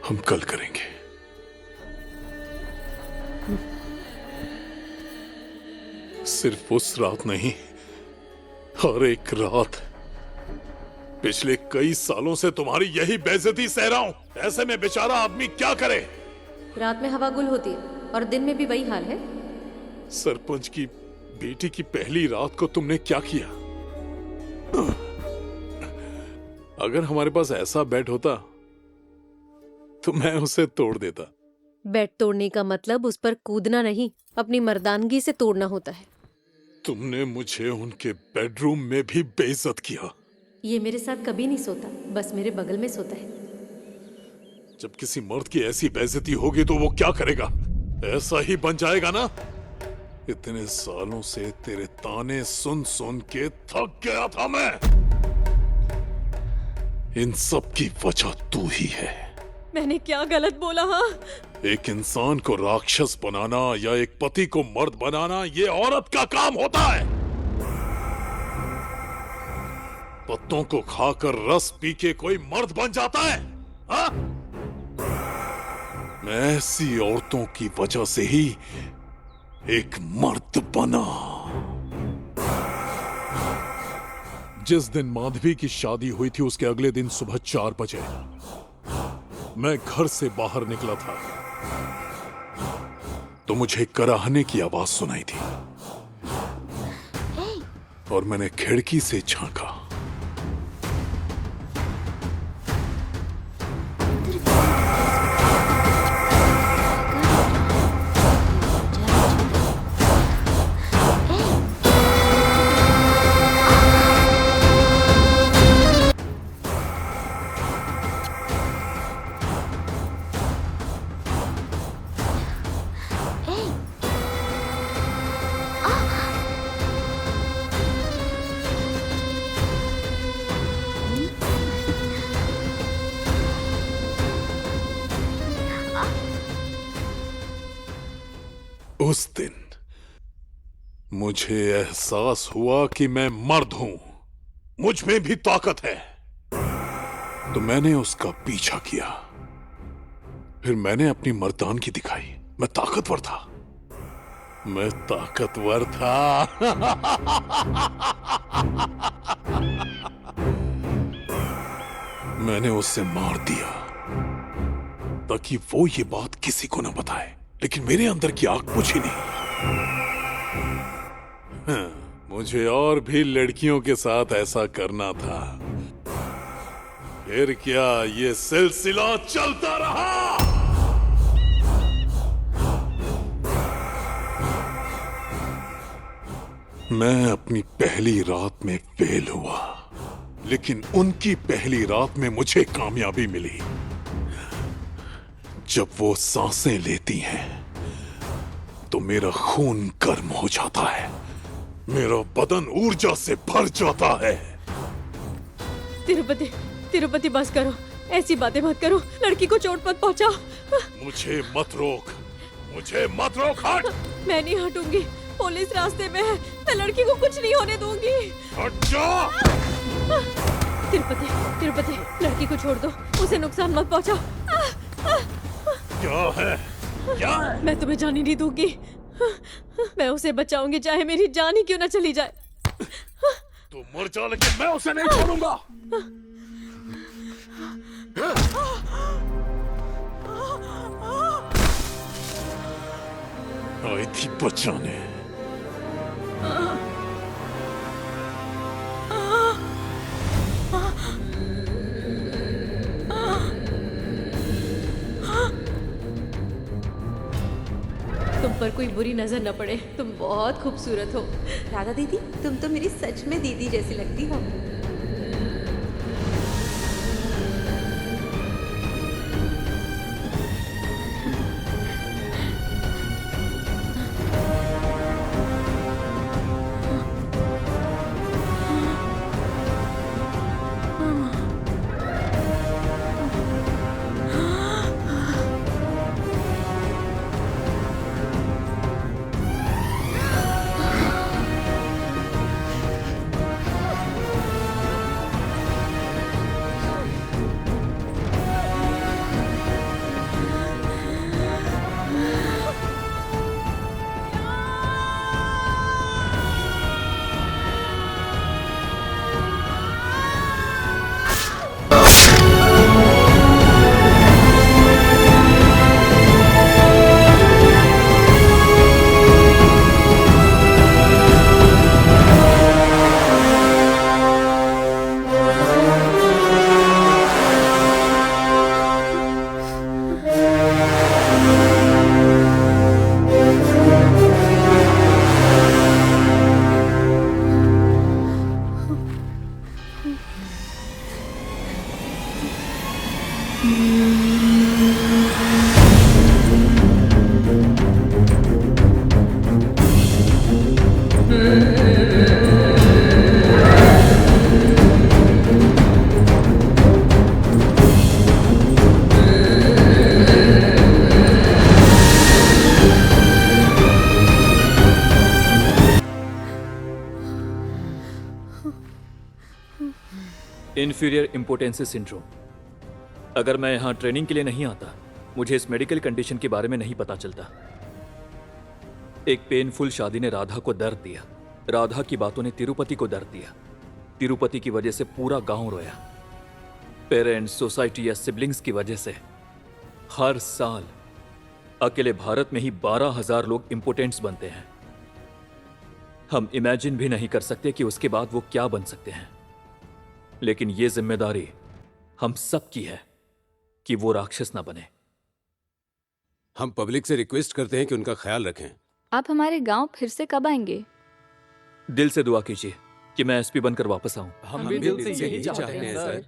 हम कल करेंगे। सिर्फ उस रात नहीं, हर एक रात। पिछले कई सालों से तुम्हारी यही बेइज्जती सह रहा हूं। ऐसे में बेचारा आदमी क्या करे? रात में हवा गुल होती है और दिन में भी वही हाल है। सरपंच की बेटी की पहली रात को तुमने क्या किया? अगर हमारे पास ऐसा बेड होता तो मैं उसे तोड़ देता। बेड तोड़ने का मतलब उस पर कूदना नहीं, अपनी मर्दानगी से तोड़ना होता है। तुमने मुझे उनके बेडरूम में भी बेइज्जत किया। ये मेरे साथ कभी नहीं सोता, बस मेरे बगल में सोता है। जब किसी मर्द की ऐसी बेइज्जती होगी तो वो क्या करेगा? ऐसा ही बन जाएगा ना? इतने सालों से तेरे ताने सुन सुन के थक गया था मैं। इन सब की वजह तू ही है। मैंने क्या गलत बोला? हाँ, एक इंसान को राक्षस बनाना या एक पति को मर्द बनाना ये औरत का काम होता है। पत्तों को खाकर रस पी के कोई मर्द बन जाता है? हा? मैं ऐसी औरतों की वजह से ही एक मर्द बना। जिस दिन माधवी की शादी हुई थी उसके अगले दिन सुबह 4 बजे मैं घर से बाहर निकला था तो मुझे कराहने की आवाज सुनाई थी और मैंने खिड़की से झांका। उस दिन मुझे एहसास हुआ कि मैं मर्द हूं, मुझ में भी ताकत है। तो मैंने उसका पीछा किया। फिर मैंने अपनी मर्दानगी दिखाई। मैं ताकतवर था, मैं ताकतवर था। मैंने उसे मार दिया ताकि वो ये बात किसी को ना बताए, लेकिन मेरे अंदर की आग बुझी नहीं। मुझे और भी लड़कियों के साथ ऐसा करना था। फिर क्या ये सिलसिला चलता रहा। मैं अपनी पहली रात में फेल हुआ, लेकिन उनकी पहली रात में मुझे कामयाबी मिली। जब वो सांसें लेती हैं तो मेरा खून गर्म हो जाता है, मेरा बदन ऊर्जा से भर जाता है। तिरुपति, तिरुपति बस करो, ऐसी बातें मत करो, लड़की को चोट मत पहुंचाओ। मुझे मत रोक, मुझे मत रोक। हट। मैं नहीं हटूंगी, पुलिस रास्ते में है, मैं लड़की को कुछ नहीं होने दूंगी। हट जा। तिरुपति, तिरुपति, लड़की को छोड़ दो, उसे नुकसान मत पहुंचाओ। क्या है? क्या? मैं तुम्हें जाने नहीं दूंगी, मैं उसे बचाऊंगी चाहे मेरी जान ही क्यों ना चली जाए। तू मर जा, लेकिन मैं उसे नहीं छोड़ूंगा। आई थी बचाने। तुम पर कोई बुरी नजर न पड़े, तुम बहुत खूबसूरत हो। राधा दीदी, तुम तो मेरी सच में दीदी जैसी लगती हो। Inferior impotency syndrome. अगर मैं यहाँ ट्रेनिंग के लिए नहीं आता, मुझे इस मेडिकल कंडीशन के बारे में नहीं पता चलता। एक पेनफुल शादी ने राधा को दर्द दिया, राधा की बातों ने तिरुपति को दर्द दिया, तिरुपति की वजह से पूरा गांव रोया। पेरेंट्स, सोसाइटी या सिबलिंग्स की वजह से हर साल अकेले भारत में ही 12,000 लोग इम्पोटेंट्स बनते हैं। हम इमेजिन भी नहीं कर सकते कि उसके बाद वो क्या बन सकते हैं। लेकिन ये जिम्मेदारी हम सब की है कि वो राक्षस ना बने। हम पब्लिक से रिक्वेस्ट करते हैं कि उनका ख्याल रखें। आप हमारे गांव फिर से कब आएंगे? दिल से दुआ कीजिए कि मैं एसपी बनकर वापस आऊं। हम भी दिल से यही चाहते हैं सर।